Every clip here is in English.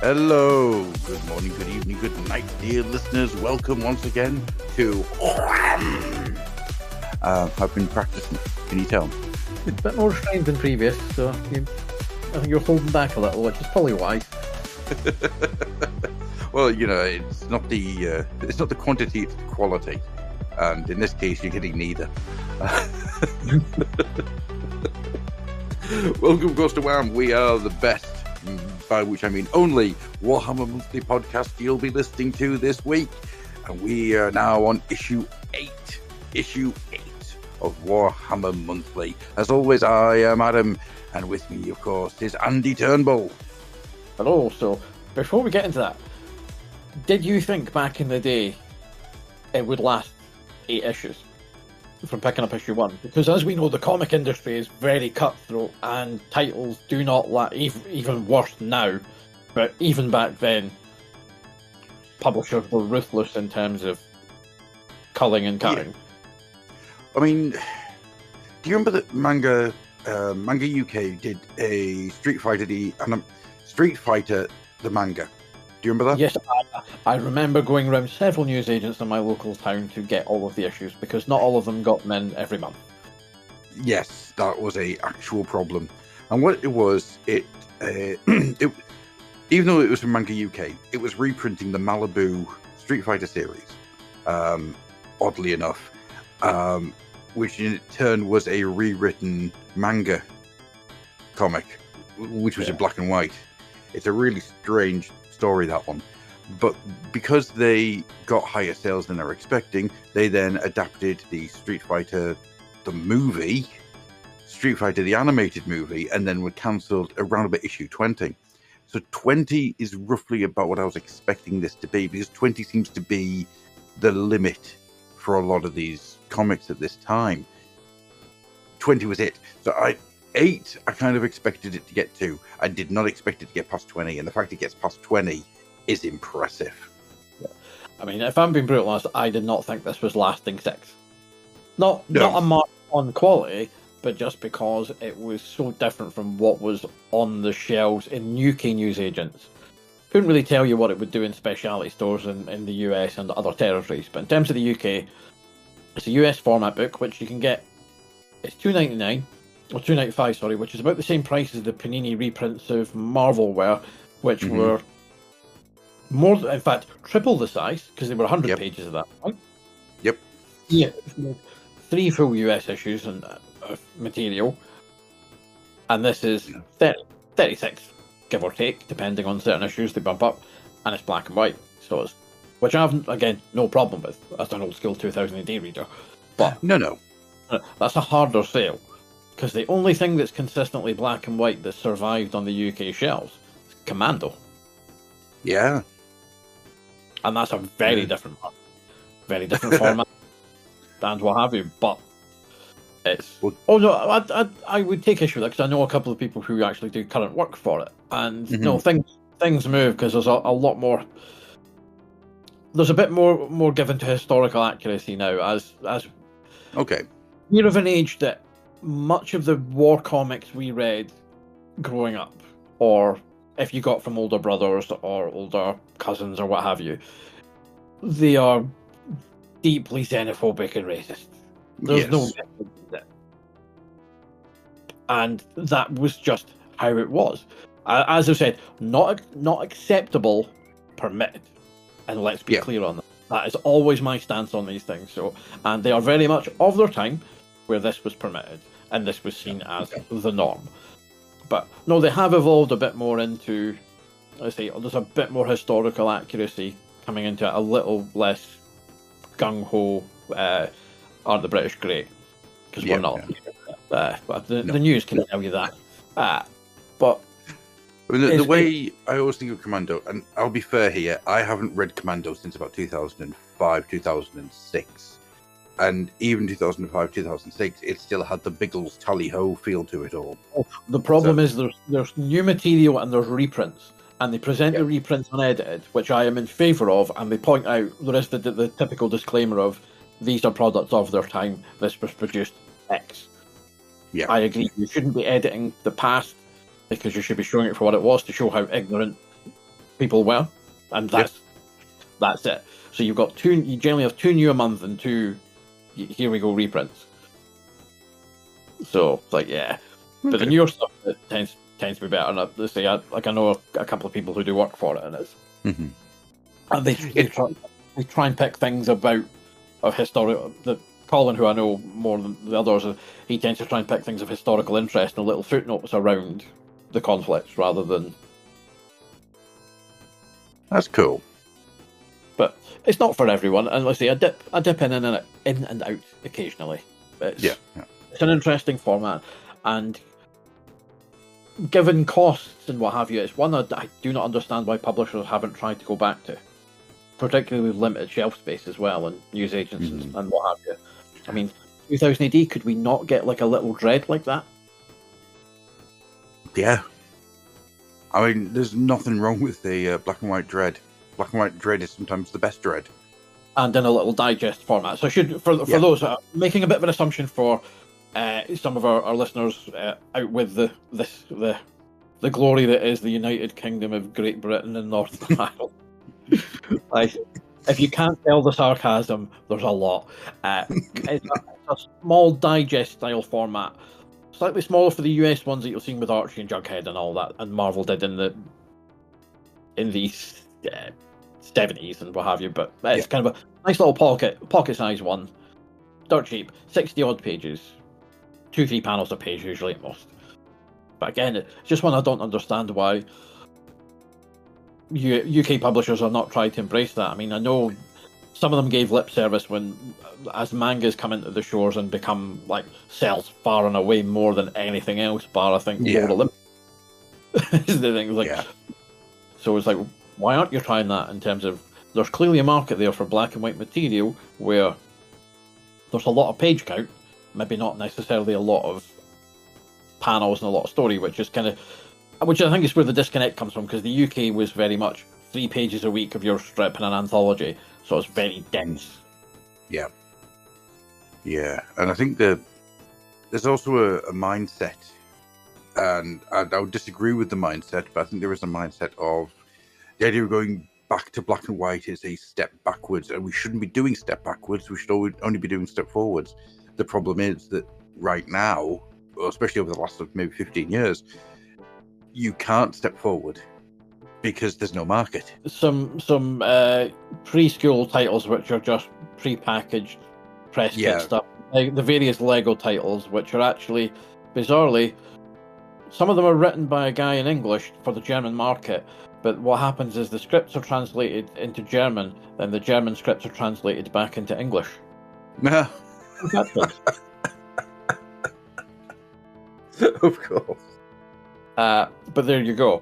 Hello, good morning, good evening, good night, dear listeners. Welcome once again to un-wham. I've been practicing. Can you tell? A bit more restrained than previous, so I think you're holding back a little, which is probably wise. Well, you know, it's not the quantity, it's the quality, and in this case, you're getting neither. Welcome, of course, to Wham. We are the best, by which I mean only Warhammer Monthly podcast you'll be listening to this week, and we are now on issue 8 of Warhammer Monthly. As always, I am Adam, and with me, of course, is Andy Turnbull. Hello, so before we get into that, did you think back in the day it would last 8 issues from picking up issue 1? Because as we know, the comic industry is very cutthroat, and titles do not last, even worse now, but even back then, publishers were ruthless in terms of culling and cutting. Yeah. I mean, do you remember that Manga UK did a Street Fighter the manga? Do you remember that? Yes, I remember going around several newsagents in my local town to get all of the issues, because not all of them got them in every month. Yes, that was a actual problem. And what it was, it even though it was from Manga UK, it was reprinting the Malibu Street Fighter series, oddly enough, which in turn was a rewritten manga comic, which was in black and white. It's a really strange story, that one. But because they got higher sales than they were expecting, they then adapted the Street Fighter the movie, Street Fighter the animated movie, and then were cancelled around about issue 20. So 20 is roughly about what I was expecting this to be, because 20 seems to be the limit for a lot of these comics at this time. 20 was it. So 8 I kind of expected it to get to. I did not expect it to get past 20, and the fact it gets past 20 is impressive. Yeah. I mean, if I'm being brutal honest, I did not think this was lasting 6. Not a mark on quality, but just because it was so different from what was on the shelves in UK newsagents. Couldn't really tell you what it would do in specialty stores in the US and other territories, but in terms of the UK, it's a US format book, which you can get. It's $2.99, or $2.95, sorry, which is about the same price as the Panini reprints of Marvel were, which were more, in fact, triple the size, because they were 100 pages of that point. Yep. Yeah, 3 full US issues of material, and this is 36, give or take, depending on certain issues they bump up, and it's black and white, so it's, which I have, again, no problem with as an old school 2000 AD reader, but no, that's a harder sale, because the only thing that's consistently black and white that survived on the UK shelves is Commando. Yeah. And that's a very different format, and what have you, but it's... Oh no, I would take issue with that, because I know a couple of people who actually do current work for it, and no, things move, because there's a lot more... There's a bit more given to historical accuracy now, as okay. We're of an age that much of the war comics we read growing up, or if you got from older brothers or older cousins or what have you, they are deeply xenophobic and racist. There's no... And that was just how it was. As I said, not acceptable, permitted. And let's be clear on that. That is always my stance on these things. So, and they are very much of their time where this was permitted and this was seen as the norm. But no, they have evolved a bit more into, let's say, there's a bit more historical accuracy coming into it, a little less gung-ho, are the British great? Because we're not. But the news can tell you that. But I mean, the way I always think of Commando, and I'll be fair here, I haven't read Commando since about 2005, 2006. And even 2005, 2006, it still had the Biggles tally-ho feel to it all. The problem is there's new material and there's reprints. And they present the reprints unedited, which I am in favour of, and they point out there is the typical disclaimer of these are products of their time, this was produced X. Yeah. I agree, you shouldn't be editing the past because you should be showing it for what it was to show how ignorant people were, and that's it. So you've got two. You generally have 2 new a month and 2 here we go reprints. So it's like but the newer stuff it tends to be better. And I know a couple of people who do work for it, and it's and they try and pick things about of historical. Colin, who I know more than the others, he tends to try and pick things of historical interest and little footnotes around the conflicts rather than. That's cool. But it's not for everyone, and let's say I dip in and out occasionally. It's an interesting format, and given costs and what have you, it's one that I do not understand why publishers haven't tried to go back to, particularly with limited shelf space as well, and news agents and what have you. I mean, 2000 AD, could we not get like a little Dread like that? Yeah. I mean, there's nothing wrong with the black and white Dread. Black and white Dread is sometimes the best Dread. And in a little digest format. So for those, making a bit of an assumption for some of our listeners out with the glory that is the United Kingdom of Great Britain and Northern Ireland. Like, if you can't tell the sarcasm, there's a lot. It's a small digest style format, slightly smaller for the US ones that you've seen with Archie and Jughead and all that, and Marvel did in the 70s and what have you. But it's kind of a nice little pocket size one, dirt cheap, 60 odd pages, 2-3 panels a page usually at most. But again, it's just one I don't understand why UK publishers have not tried to embrace that. I mean, I know some of them gave lip service as mangas come into the shores and become like sells far and away more than anything else, bar I think Lord Olympus. Is the thing like, so it's like, why aren't you trying that in terms of there's clearly a market there for black and white material where there's a lot of page count, maybe not necessarily a lot of panels and a lot of story, which I think is where the disconnect comes from, because the UK was very much 3 pages a week of your strip in an anthology, so it's very dense. Yeah, and I think there's also a mindset, and I would disagree with the mindset, but I think there is a mindset of the idea of going back to black and white is a step backwards, and we shouldn't be doing step backwards, we should only be doing step forwards. The problem is that right now, especially over the last maybe 15 years, you can't step forward because there's no market. Some preschool titles which are just pre-packaged press kit stuff. Like the various Lego titles, which are actually, bizarrely, some of them are written by a guy in English for the German market, but what happens is the scripts are translated into German, then the German scripts are translated back into English. Of course. But there you go.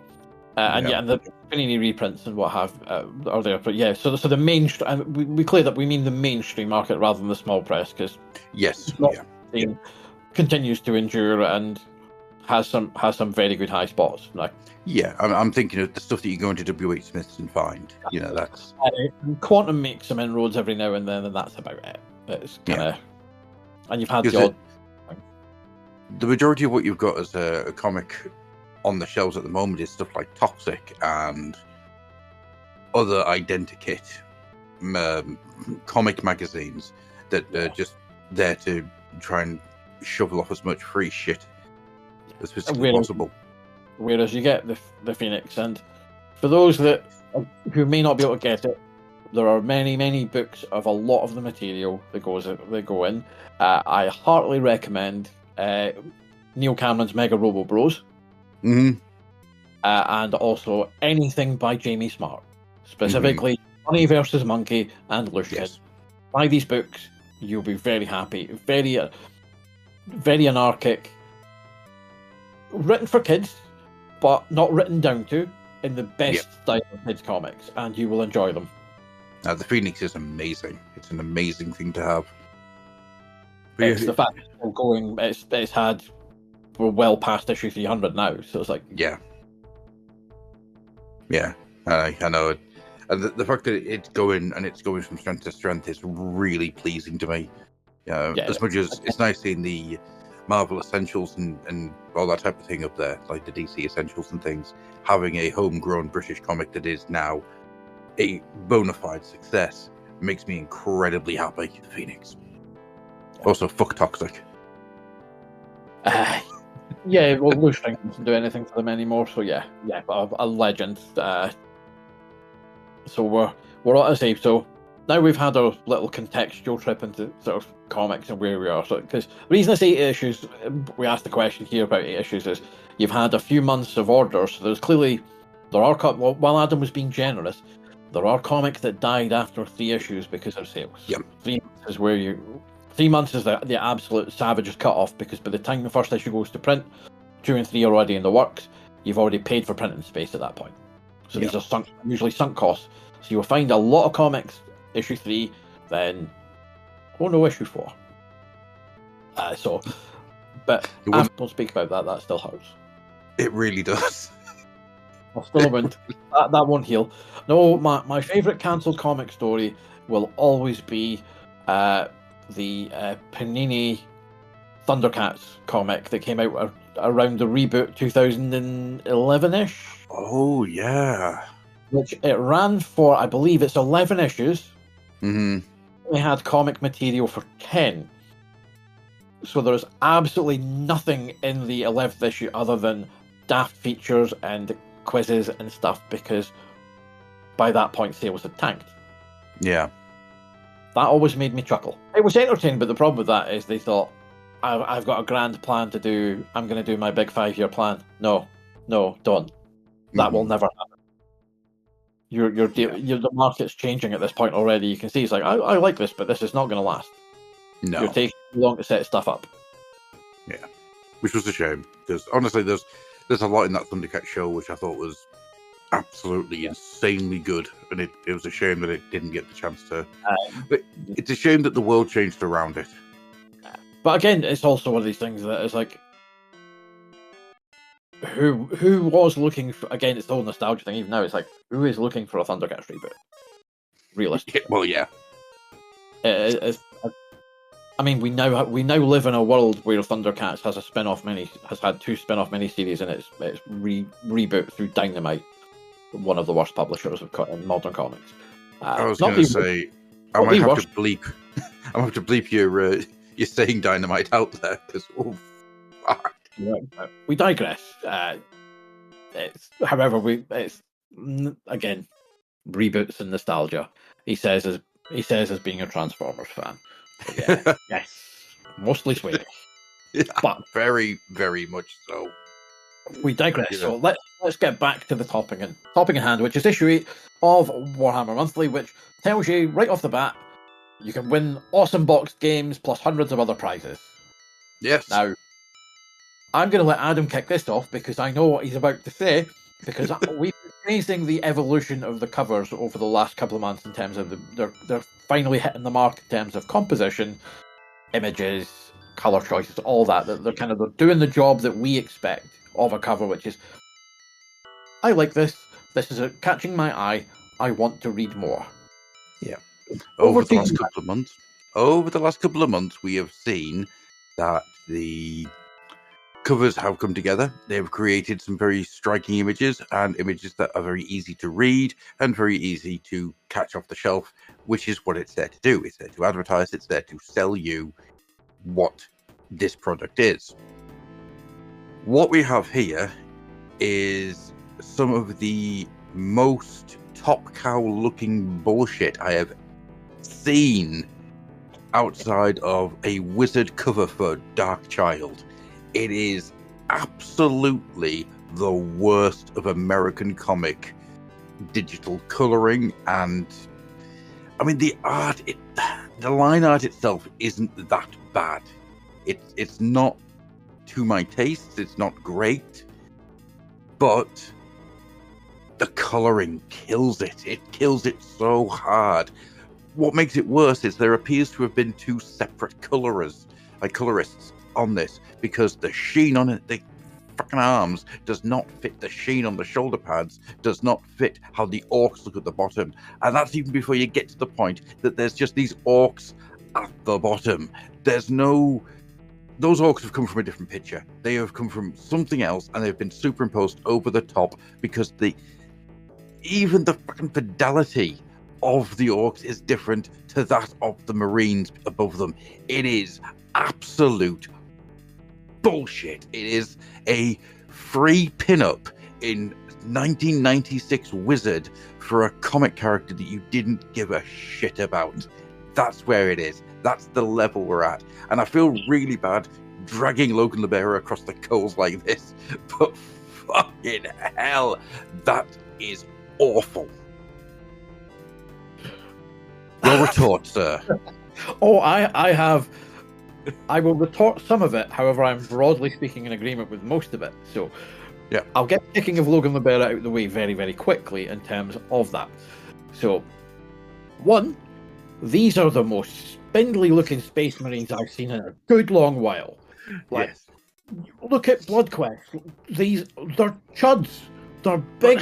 And the Panini reprints and what have are there. But so the mainstream. We clear that we mean the mainstream market rather than the small press, because continues to endure and has some very good high spots. Like, I'm thinking of the stuff that you go into W.H. Smith's and find. That's Quantum makes some inroads every now and then, and that's about it. It's kind of, and you've had the odd. The majority of what you've got as a comic on the shelves at the moment is stuff like Toxic and other identikit comic magazines that are just there to try and shovel off as much free shit as physically possible. Whereas you get the Phoenix, and for those who may not be able to get it, there are many books of a lot of the material that go in. I heartily recommend Neil Cameron's Mega Robo Bros. And also anything by Jamie Smart, specifically Bunny vs. Monkey and Lucian. Buy these books, you'll be very happy. Very, very anarchic. Written for kids, but not written down to, in the best style of kids comics, and you will enjoy them. The Phoenix is amazing. It's an amazing thing to have. It's the fact it's still going. We're well past issue 300 now, so it's like I know it. And the fact that it's going from strength to strength is really pleasing to me. As much as it's nice seeing the Marvel Essentials and all that type of thing up there, like the DC Essentials and things, having a homegrown British comic that is now a bona fide success makes me incredibly happy. Phoenix. Also, fuck Toxic. Yeah, well, Loosestring doesn't do anything for them anymore, so yeah, a legend. So we're on a save. So now we've had our little contextual trip into sort of comics and where we are. So, because the reason I say 8 issues, we asked the question here about 8 issues, is you've had a few months of orders. So there's clearly while Adam was being generous, there are comics that died after 3 issues because of sales. Yep. 3 months is where 3 months is the absolute savage's cut off, because by the time the first issue goes to print, 2 and 3 are already in the works. You've already paid for printing space at that point. So these are usually sunk costs. So you'll find a lot of comics issue 3, then issue 4. But don't speak about that. That still hurts. It really does. I'll still won't. That won't heal. No, my favourite cancelled comic story will always be the Panini Thundercats comic that came out around the reboot 2011-ish. Oh, yeah. Which it ran for, I believe it's 11 issues. Mm-hmm. We had comic material for 10. So there's absolutely nothing in the 11th issue other than daft features and quizzes and stuff, because by that point sales had tanked. Yeah. That always made me chuckle. It was entertaining, but the problem with that is they thought, I've got a grand plan to do. I'm going to do my big 5-year plan. No, don't. That will never happen. The market's changing at this point already. You can see it's like, I like this, but this is not going to last. No. You're taking too long to set stuff up. Yeah. Which was a shame, because honestly, there's a lot in that Thundercat show which I thought was absolutely insanely good, and it was a shame that it didn't get the chance to. But it's a shame that the world changed around it. But again, it's also one of these things that is like, who was looking for? Again, it's the whole nostalgia thing. Even now, it's like, who is looking for a Thundercats reboot? Realistically, Well, yeah. I mean, we now live in a world where Thundercats has had 2 spin-off miniseries in its reboot through Dynamite, one of the worst publishers in modern comics. I was going to say, I might have to bleep. I have to bleep you're saying Dynamite out there, because fuck. We digress. It's again reboots and nostalgia. He says as being a Transformers fan. Yeah, yes, mostly Swedish. Yeah, but very, very much so. We digress. Yeah. So let's get back to the topic in hand, which is issue 8 of Warhammer Monthly, which tells you right off the bat you can win awesome boxed games plus hundreds of other prizes. Yes. Now, I'm going to let Adam kick this off because I know what he's about to say, because we've been praising the evolution of the covers over the last couple of months in terms of they're finally hitting the mark in terms of composition, images, colour choices, all that. They're doing the job that we expect of a cover, which is, I like this. This is catching my eye. I want to read more. Yeah. Over the last couple of months, we have seen that the covers have come together. They've created some very striking images, and images that are very easy to read and very easy to catch off the shelf, which is what it's there to do. It's there to advertise. It's there to sell you what this product is. What we have here is some of the most top cow looking bullshit I have seen outside of a wizard cover for Dark Child. It is absolutely the worst of American comic digital coloring, and I mean the art, the line art itself isn't that bad. It's not to my taste, it's not great, but the coloring kills it. It kills it so hard. What makes it worse is there appears to have been 2 separate colorists on this, because the sheen on it, the fucking arms, does not fit the sheen on the shoulder pads, does not fit how the orcs look at the bottom. And that's even before you get to the point that there's just these orcs at the bottom. There's no those orcs have come from a different picture. They have come from something else, and they've been superimposed over the top because even the fucking fidelity of the orcs is different to that of the Marines above them. It is absolute bullshit. It is a free pin-up in 1996 Wizard for a comic character that you didn't give a shit about. That's where it is. That's the level we're at. And I feel really bad dragging Logan Libera across the coals like this, but fucking hell, that is awful. Your retort, sir. Oh, I will retort some of it. However, I'm broadly speaking in agreement with most of it. So, yeah, I'll get the kicking of Logan Libera out of the way very, very quickly in terms of that. So, one, these are the most spindly-looking Space Marines I've seen in a good long while. Like, yes. Look at Bloodquest. They're chuds. They're big,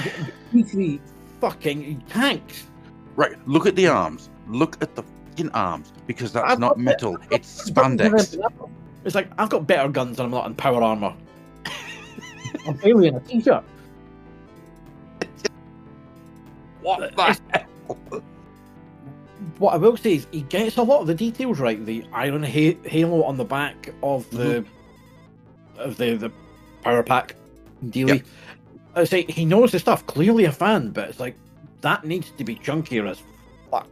beefy, fucking tanks. Right. Look at the arms. Look at the fucking arms, because that's not metal. It's spandex. It's like, I've got better guns and I'm not in power armor. I'm barely in a t-shirt. What the hell? What I will say is he gets a lot of the details right. The iron halo on the back of the power pack dealie. Yep. I say he knows the stuff. Clearly a fan, but it's like that needs to be chunkier as fuck.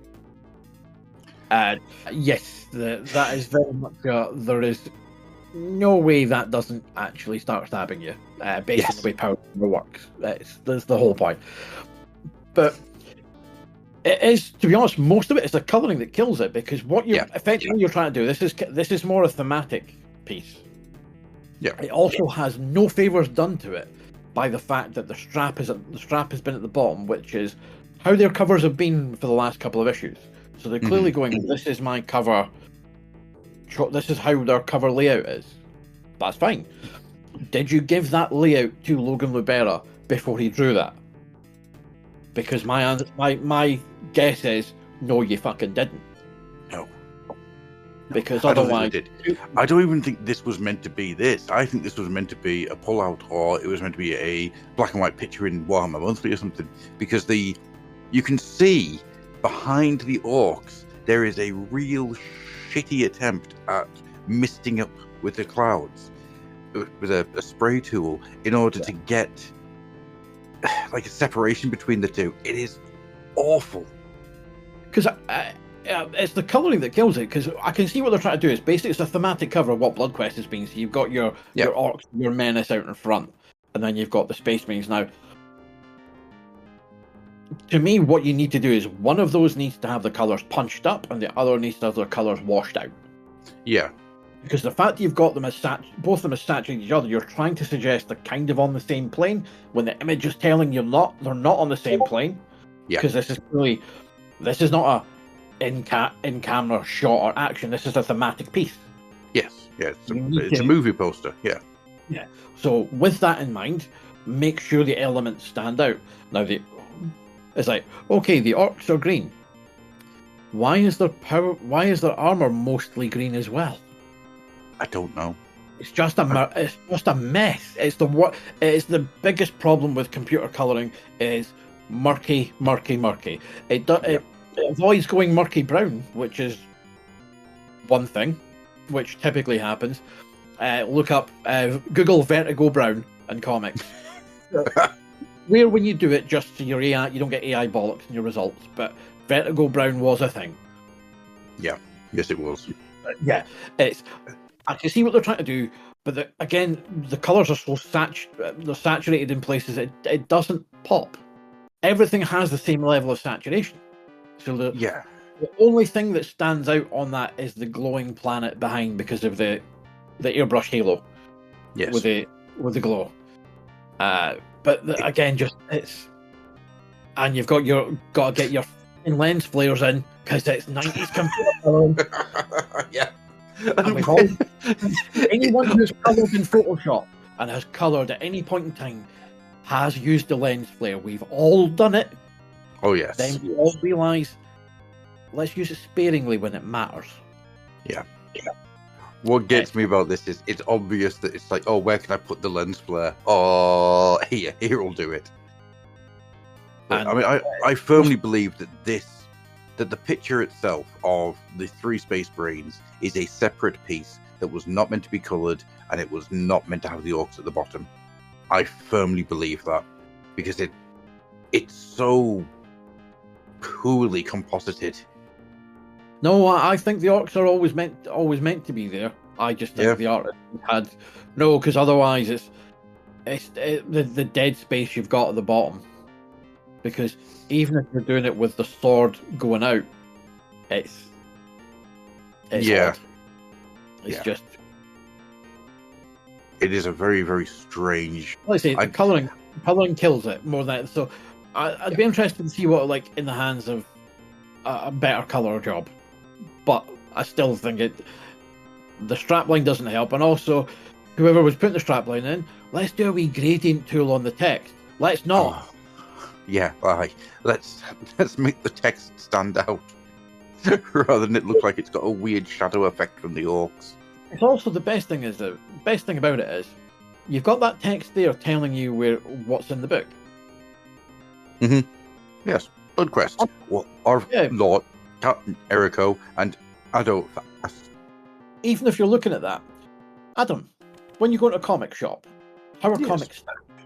Yes, that is very much. There is no way that doesn't actually start stabbing you, based on the way power works. That's the whole point. But it is, to be honest, most of it is the colouring that kills it, because what you're effectively you're trying to do, this is more a thematic piece. Yeah. It also has no favours done to it by the fact that the strap has been at the bottom, which is how their covers have been for the last couple of issues. So they're clearly going, this is my cover. This is how their cover layout is. That's fine. Did you give that layout to Logan Libera before he drew that? Because my guess is no, you fucking didn't. No. Because otherwise, I don't even think this was meant to be this. I think this was meant to be a pullout, or it was meant to be a black and white picture in Warhammer Monthly or something. Because you can see behind the orcs there is a real shitty attempt at misting up with the clouds with a spray tool in order to get like a separation between the two. It is awful. Because it's the colouring that kills it, because I can see what they're trying to do. It's basically it's a thematic cover of what Bloodquest has been. So you've got your orcs, your menace out in front, and then you've got the Space Marines. Now, to me, what you need to do is one of those needs to have the colours punched up, and the other needs to have their colours washed out. Yeah. Because the fact that you've got them as both of them as saturating each other, you're trying to suggest they're kind of on the same plane, when the image is telling you they're not on the same plane. Yeah. Because this is not a in-camera shot or action. This is a thematic piece. Yes. Yeah. It's a movie poster. Yeah. Yeah. So with that in mind, make sure the elements stand out. Now it's like, okay, the orcs are green. Why is their armor mostly green as well? I don't know. It's just a mess. It's the biggest problem with computer coloring is murky. It avoids going murky brown, which is one thing, which typically happens. Look up Google Vertigo brown in comics. Where when you do it, just to your AI, you don't get AI bollocks in your results, but Vertigo brown was a thing. Yeah. Yes, it was. Yeah, I can see what they're trying to do, but again, the colours are so they're saturated in places it doesn't pop. Everything has the same level of saturation. So the only thing that stands out on that is the glowing planet behind, because of the airbrush halo. Yes. With the glow. But again, just and you've got to get your lens flares in, because it's 90s computer coloring. Yeah. And anyone who's coloured in Photoshop and has coloured at any point in time has used the lens flare. We've all done it. Oh yes. Then we all realise, let's use it sparingly when it matters. Yeah. What gets me about this is it's obvious that it's like, oh, where can I put the lens flare? Oh, here will do it. But, I mean, I firmly believe that the picture itself of the 3 space brains is a separate piece that was not meant to be coloured, and it was not meant to have the orcs at the bottom. I firmly believe that, because it's so poorly composited. No, I think the orcs are always meant to be there. I just think the artist had because otherwise it's the dead space you've got at the bottom. Because even if you're doing it with the sword going out, it's odd. It's just. It is a very, very strange. Like I say, coloring kills it more than so. I'd be interested to see what like in the hands of a better color job, but I still think the strapline doesn't help, and also whoever was putting the strapline in, let's do a wee gradient tool on the text. Let's not. Let's make the text stand out rather than it look like it's got a weird shadow effect from the orcs. It's also the best thing about it is you've got that text there telling you what's in the book. Mm-hmm. Yes, Bloodquest, Onslaught, Kal Jerico, and Shadowfast. Even if you're looking at that, Adam, when you go to a comic shop, how are comics stacked?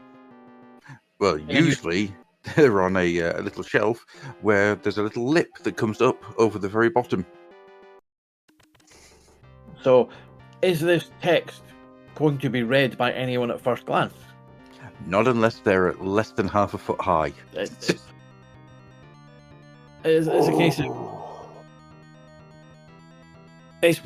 Well, usually they're on a little shelf where there's a little lip that comes up over the very bottom. So, is this text going to be read by anyone at first glance? Not unless they're at less than half a foot high. It's a case of... It's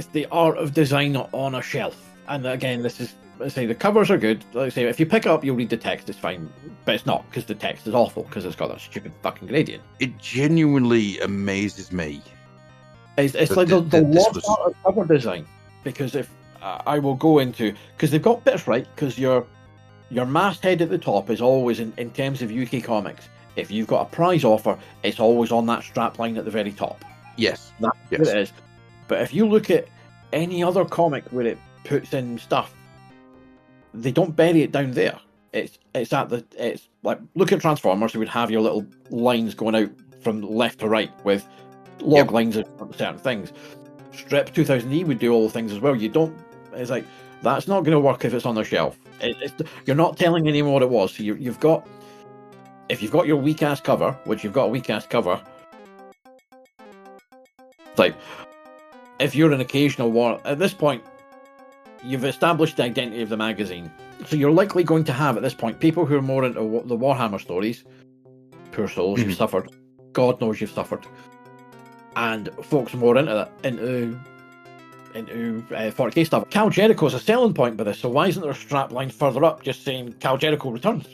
the art of design on a shelf. And again, the covers are good. Like I say, if you pick it up, you'll read the text, it's fine. But it's not, because the text is awful, because it's got that stupid fucking gradient. It genuinely amazes me. It's like the lost art of cover design. Because if I will go into... Because they've got bits right, because your masthead at the top is always, in terms of UK comics, if you've got a prize offer, it's always on that strapline at the very top. Yes. That's what it is. But if you look at any other comic where it puts in stuff, they don't bury it down there. It's like, look at Transformers, you would have your little lines going out from left to right with log lines of certain things. Strip 2000E would do all the things as well. It's like, that's not going to work if it's on the shelf. You're not telling anyone what it was. So you've got, if you've got your weak ass cover, which you've got a weak ass cover, like, if you're an occasional war, at this point, you've established the identity of the magazine. So you're likely going to have, at this point, people who are more into the Warhammer stories. Poor souls, you've suffered. God knows you've suffered. And folks more into 40k stuff. Kal Jerico is a selling point by this, so why isn't there a strap line further up just saying Kal Jerico returns?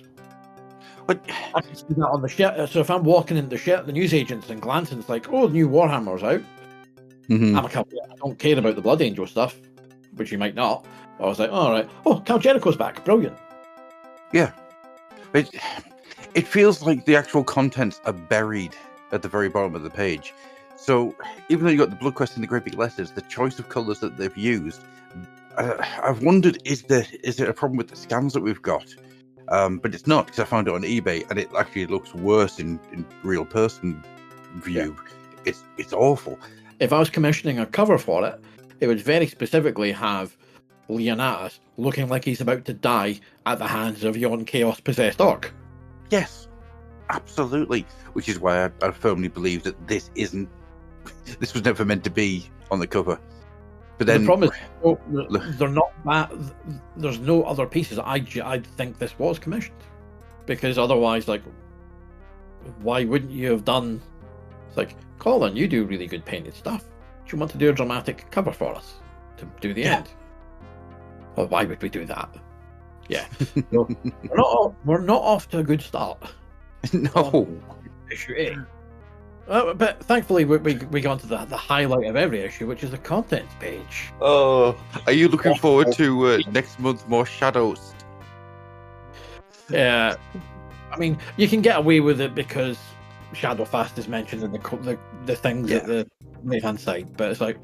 But I can see that on the shirt. So if I'm walking into the newsagents and glancing, it's like, oh, new Warhammer's out. I'm a Kal Jerico. I don't care about the Blood Angel stuff, which you might not. I was like, all right. Oh, Kal Jerico's back. Brilliant. Yeah. It feels like the actual contents are buried at the very bottom of the page. So even though you got the Bloodquest in the great big letters, the choice of colours that they've used, I've wondered, is it a problem with the scans that we've got? But it's not, because I found it on eBay, and it actually looks worse in real person view. Yeah. It's awful. If I was commissioning a cover for it, it would very specifically have Leonatus looking like he's about to die at the hands of yon chaos possessed orc. Yes, absolutely. Which is why I firmly believe that this was never meant to be on the cover. But then the problem is, they're not that. There's no other pieces. I think this was commissioned, because otherwise, like, why wouldn't you have done? It's like, Colin, you do really good painted stuff. Do you want to do a dramatic cover for us to do the end? Well, why would we do that? Yeah, so, we're not off to a good start. No. Issue 8. But thankfully, we got onto the highlight of every issue, which is the contents page. Oh, are you looking forward to next month more Shadows? Yeah, I mean, you can get away with it because Shadowfast is mentioned in the things at the left hand side, but it's like,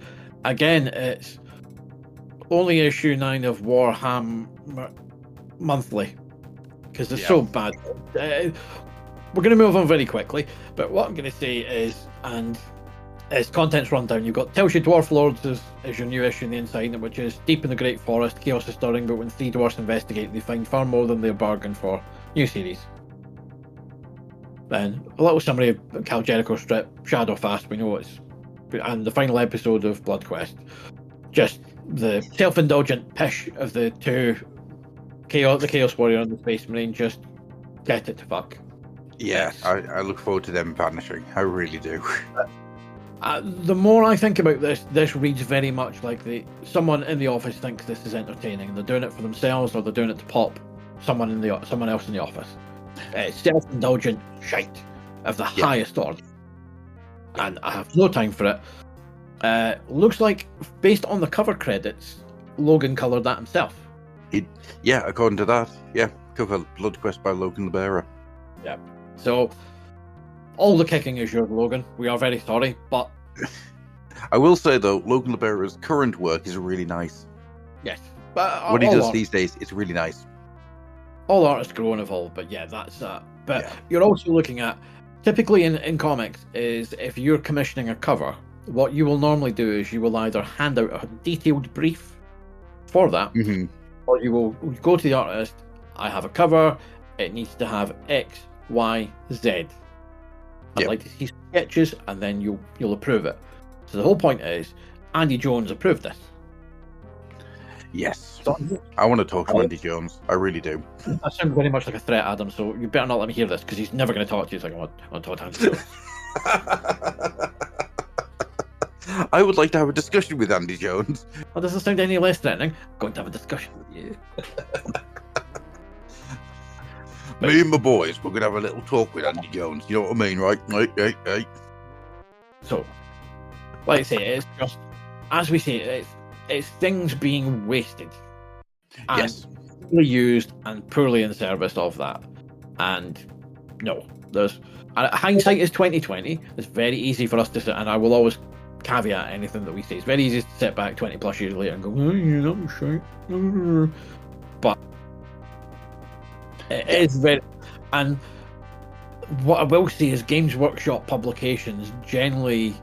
Again, it's only issue 9 of Warhammer Monthly, because they're so bad. We're going to move on very quickly, but what I'm going to say is, and it's contents rundown. You've got tells you Dwarf Lords is your new issue in the inside, which is deep in the Great Forest, chaos is stirring, but when 3 dwarfs investigate, they find far more than they bargained for. New series. Then a little summary of Kal Jerico strip, Shadowfast, we know it's, and the final episode of Bloodquest. Just the self-indulgent pish of the two the Chaos Warrior and the Space Marine, just get it to fuck. Yeah, I look forward to them vanishing. I really do. The more I think about this reads very much like someone in the office thinks this is entertaining, and they're doing it for themselves, or they're doing it to pop someone else in the office. It's self-indulgent shite of the highest order, and I have no time for it. Looks like, based on the cover credits, Logan coloured that himself. According to that, cover Bloodquest by Logan the Bearer. Yeah. So, all the kicking is yours, Logan. We are very sorry, but... I will say, though, Logan the Bearer's current work is really nice. Yes. What he does these days, it's really nice. All artists grow and evolve, but that's that. But you're also looking at, typically in comics, is if you're commissioning a cover, what you will normally do is you will either hand out a detailed brief for that, or you will go to the artist, I have a cover, it needs to have X, Y, Z. I'd like to see sketches, and then you'll approve it. So the whole point is, Andy Jones approved this. Yes. I want to talk to Andy Jones. I really do. That sounds very much like a threat, Adam, so you better not let me hear this, because he's never going to talk to you. It's like, I want to talk to Andy Jones. I would like to have a discussion with Andy Jones. Well, doesn't sound any less threatening. I'm going to have a discussion with you. Me and my boys, we're going to have a little talk with Andy Jones. You know what I mean, right? Right. So, like I say, it's just, as we say, it's things being wasted. And poorly used and poorly in service of that. And no, hindsight is 2020. It's very easy for us to sit, and I will always caveat anything that we say. It's very easy to sit back 20 plus years later and go, that was shite. But it is very, and what I will say is Games Workshop publications generally,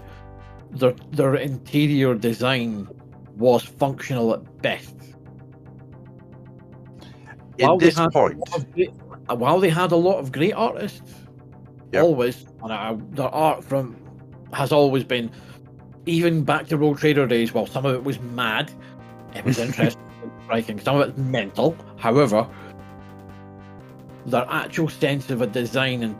their interior design was functional at best. While they had a lot of great artists, always, and their art has always been, even back to Rogue Trader days, while some of it was mad, it was interesting and striking, some of it's mental. However, their actual sense of a design and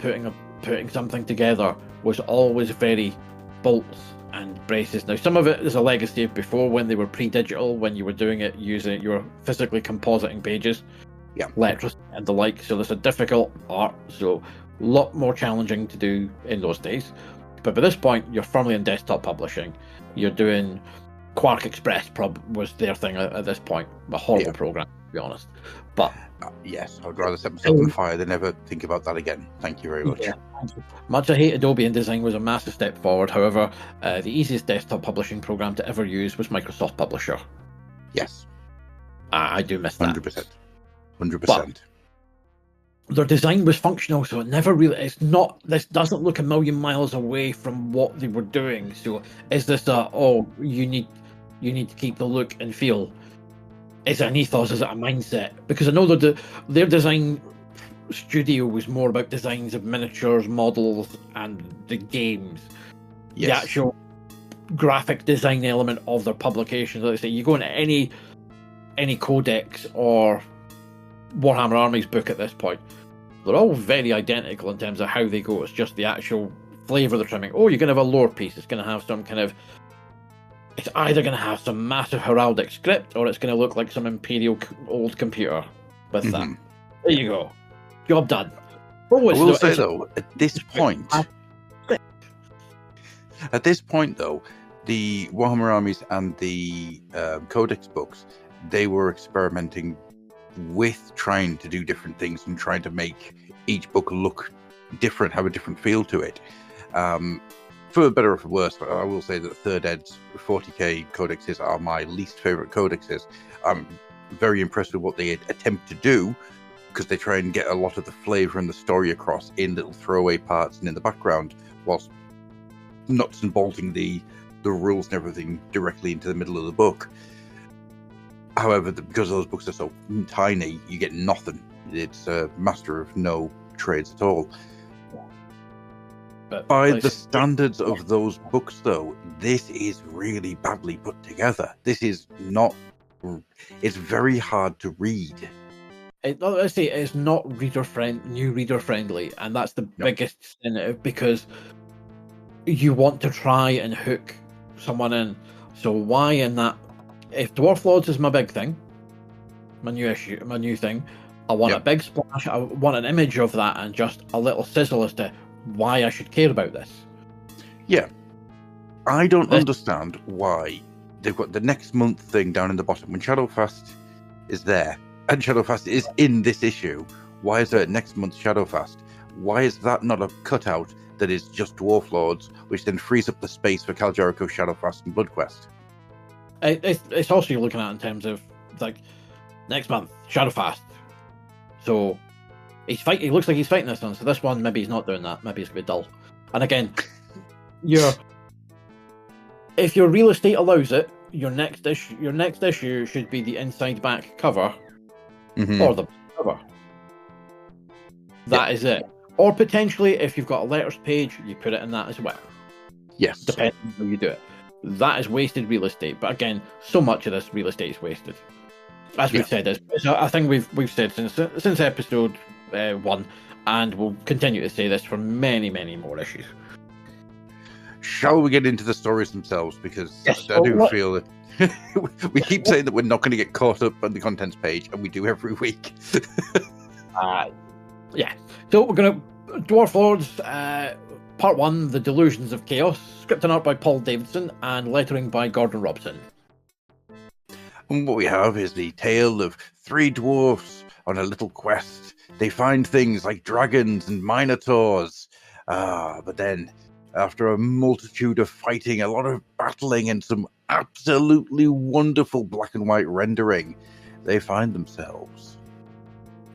putting something together was always very bolts and braces. Now, some of it is a legacy of before, when they were pre-digital, when you were doing it using, you were physically compositing pages, letters and the like. So there's a difficult art, so a lot more challenging to do in those days. But by this point, you're firmly in desktop publishing. You're doing Quark Express was their thing at this point. A horrible program, to be honest. But yes, I'd rather set myself on fire than ever think about that again. Thank you very much. Much I hate Adobe InDesign was a massive step forward. However, the easiest desktop publishing program to ever use was Microsoft Publisher. Yes. I do miss that. 100%. 100%. Their design was functional, so it never really, this doesn't look a million miles away from what they were doing. So is this you need to keep the look and feel? Is it an ethos? Is it a mindset? Because I know that their design studio was more about designs of miniatures, models, and the games. Yes. The actual graphic design element of their publications. Like I say, you go into any codex or Warhammer Armies book at this point, they're all very identical in terms of how they go. It's just the actual flavour they're trimming. Oh, you're going to have a lore piece. It's going to have some kind of... It's either going to have some massive heraldic script, or it's going to look like some Imperial old computer with that. There you go. Job done. I will say, though, at this point, though, the Warhammer Armies and the Codex books, they were experimenting with trying to do different things and trying to make each book look different, have a different feel to it. for better or for worse, I will say that Third Ed's 40k codexes are my least favorite codexes. I'm very impressed with what they attempt to do, because they try and get a lot of the flavor and the story across in little throwaway parts and in the background, whilst nuts and bolting the rules and everything directly into the middle of the book. However, because those books are so tiny, you get nothing. It's a master of no trades at all. But by the standards of those books, though, this is really badly put together. This is not... It's very hard to read. Let's say it's not new reader friendly, and that's the biggest sin, because you want to try and hook someone in. So why in that? If Dwarf Lords is my big thing, my new thing, I want a big splash. I want an image of that and just a little sizzle as to why I should care about this. Yeah, I don't understand why they've got the next month thing down in the bottom when Shadowfast is there, and Shadowfast is in this issue. Why is there next month's Shadowfast? Why is that not a cutout that is just Dwarf Lords, which then frees up the space for Kal Jerico, Shadowfast, and Bloodquest? It's also you're looking at in terms of like next month Shadowfast. So he looks like he's fighting this one. So this one, maybe he's not doing that. Maybe it's gonna be dull. And again, if your real estate allows it, your next issue should be the inside back cover or the cover. That is it. Or potentially, if you've got a letters page, you put it in that as well. Yes. Depending on how you do it. That is wasted real estate. But again, so much of this real estate is wasted. As we've said, I think we've said since episode 1, and we'll continue to say this for many, many more issues. Shall we get into the stories themselves? Because I do feel that we keep saying that we're not going to get caught up on the contents page, and we do every week. Yeah. So we're going to Dwarf Lords, Part 1, The Delusions of Chaos, script and art by Paul Davidson, and lettering by Gordon Robson. And what we have is the tale of 3 dwarfs on a little quest. They find things like dragons and minotaurs. But then, after a multitude of fighting, a lot of battling, and some absolutely wonderful black and white rendering, they find themselves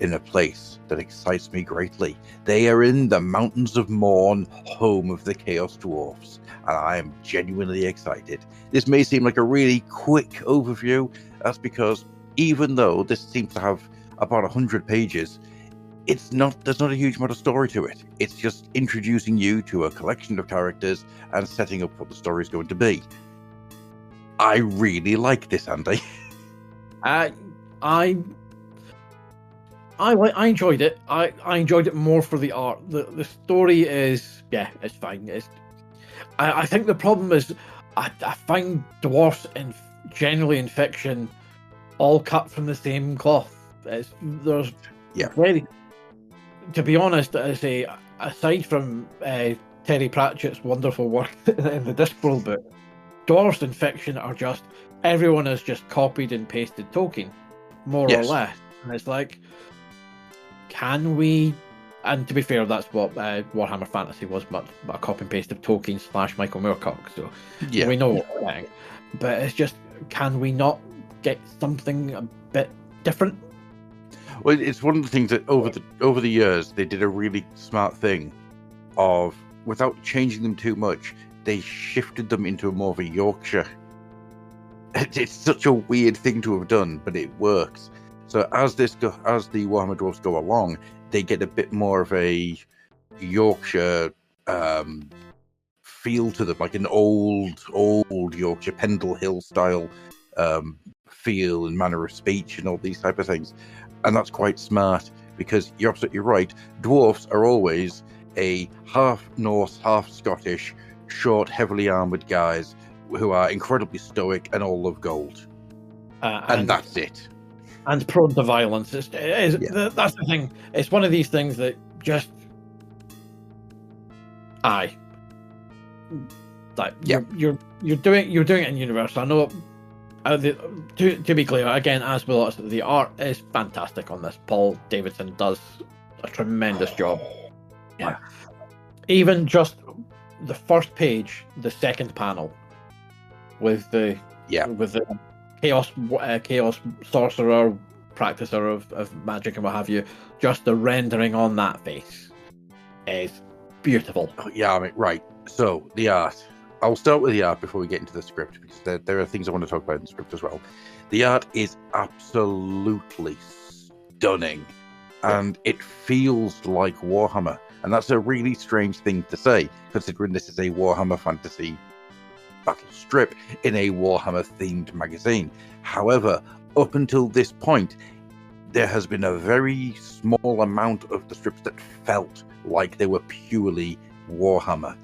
in a place that excites me greatly. They are in the Mountains of Morn, home of the Chaos Dwarfs, and I am genuinely excited. This may seem like a really quick overview. That's because even though this seems to have about 100 pages, there's not a huge amount of story to it. It's just introducing you to a collection of characters and setting up what the story is going to be. I really like this, Andy. I enjoyed it. I enjoyed it more for the art. The story is it's fine. I think the problem is I find dwarfs generally in fiction all cut from the same cloth. To be honest, I say aside from Terry Pratchett's wonderful work in the Discworld book, dwarfs in fiction are just everyone has just copied and pasted Tolkien, more or less, and it's like, can we? And to be fair, that's what Warhammer Fantasy was, much a copy and paste of Tolkien / Michael Moorcock. So we know what we're getting. But it's just, can we not get something a bit different? Well, it's one of the things that over the years they did a really smart thing of, without changing them too much, they shifted them into more of a Yorkshire. It's such a weird thing to have done, but it works. So as the Warhammer Dwarfs go along, they get a bit more of a Yorkshire feel to them, like an old Yorkshire Pendle Hill style feel and manner of speech and all these type of things. And that's quite smart, because you're absolutely right. Dwarfs are always a half Norse, half Scottish, short, heavily armoured guys who are incredibly stoic and all love gold. And that's it. And prone to violence. That's the thing. It's one of these things that just... You're doing it in universe. I know. To be clear, again, as with us, the art is fantastic on this. Paul Davidson does a tremendous job. Yeah. Even just the first page, the second panel, with the chaos sorcerer, practicer of magic and what have you, just the rendering on that face is beautiful. Yeah, I mean, right. So the art. I'll start with the art before we get into the script, because there are things I want to talk about in the script as well. The art is absolutely stunning, and it feels like Warhammer. And that's a really strange thing to say, considering this is a Warhammer Fantasy battle strip in a Warhammer-themed magazine. However, up until this point, there has been a very small amount of the strips that felt like they were purely Warhammer.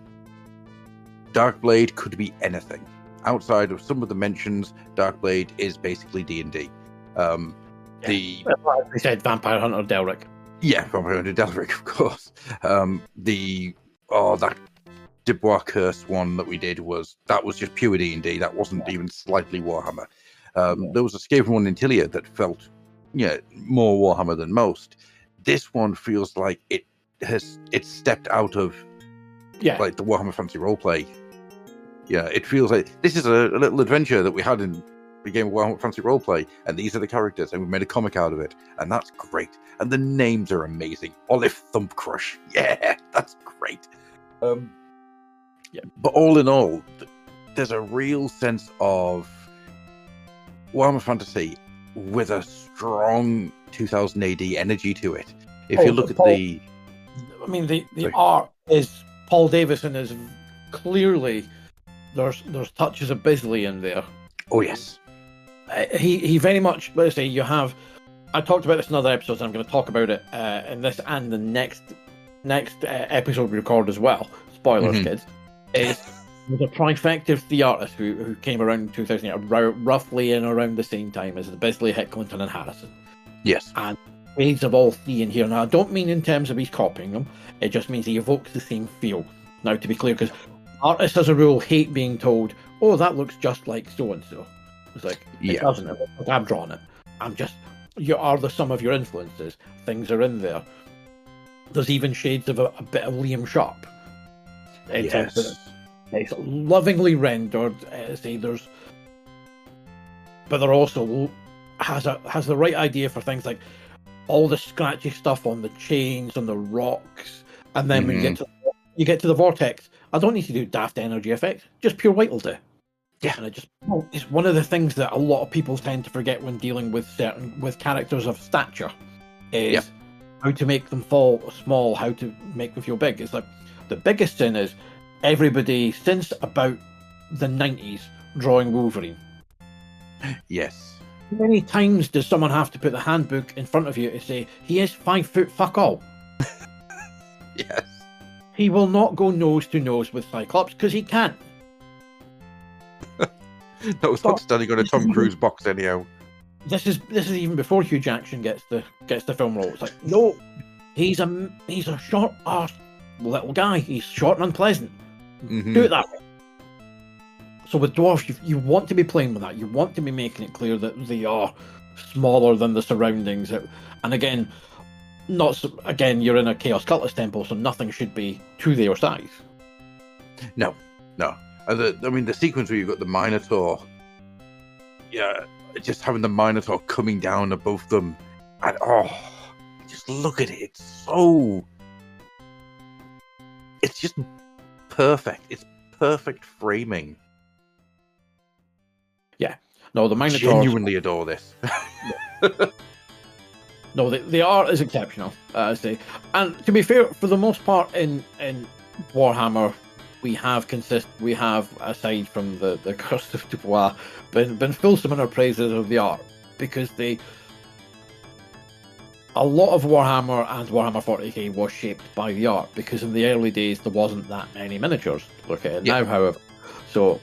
Darkblade could be anything. Outside of some of the mentions, Darkblade is basically D&D. They said Vampire Hunter Delric. Yeah, Vampire Hunter Delric, of course. That Dubois Curse one that we did was just pure D&D. That wasn't even slightly Warhammer. There was a Skaven one in Tilia that felt more Warhammer than most. This one feels like it's stepped out of like the Warhammer Fantasy Roleplay. Yeah, it feels like this is a little adventure that we had in the game of Warhammer Fantasy Roleplay, and these are the characters, and we made a comic out of it, and that's great. And the names are amazing. Olive Thump Crush, yeah, that's great. But all in all, there's a real sense of Warhammer Fantasy with a strong 2000 AD energy to it. If you look at the art is Paul Davison is clearly there's touches of Bisley in there. Oh yes, he very much. Let's say you have. I talked about this in other episodes, and I'm going to talk about it in this and the next episode we record as well. Spoilers, kids. Is the trifecta of the artists who came around in 2008, roughly in around the same time as the Bisley, Hick, Clinton, and Harrison. Yes, and shades of all three in here. Now, I don't mean in terms of he's copying them. It just means he evokes the same feel. Now, to be clear, because artists, as a rule, hate being told, "Oh, that looks just like so and so." It's like it doesn't. Like, I've drawn it. You are the sum of your influences. Things are in there. There's even shades of a bit of Liam Sharp. It's lovingly rendered. But there also has the right idea for things like all the scratchy stuff on the chains, on the rocks, and then when you get to the vortex, I don't need to do daft energy effects. Just pure white will do. Yeah, and it's one of the things that a lot of people tend to forget when dealing with characters of stature is how to make them fall small, how to make them feel big. It's like the biggest sin is everybody since about the 90s drawing Wolverine. Yes. How many times does someone have to put the handbook in front of you to say he is 5 foot fuck all? Yes. He will not go nose to nose with Cyclops because he can't. No, it's not standing on a Tom Cruise box anyhow. This is even before Hugh Jackson gets the film role. It's like, no, he's a short ass little guy. He's short and unpleasant. Do it that way. So with Dwarf, you want to be playing with that. You want to be making it clear that they are smaller than the surroundings. And again, you're in a Chaos Cultist temple, so nothing should be to their size. No. The sequence where you've got the Minotaur, just having the Minotaur coming down above them, and just look at it. It's just perfect. It's perfect framing. Yeah. No, the Minotaur. Genuinely adore this. No, the art is exceptional, I say. And to be fair, for the most part in Warhammer, we have aside from the Curse of Dubois, been fulsome in our praises of the art, because a lot of Warhammer and Warhammer 40k was shaped by the art, because in the early days there wasn't that many miniatures. Look at it now, however. So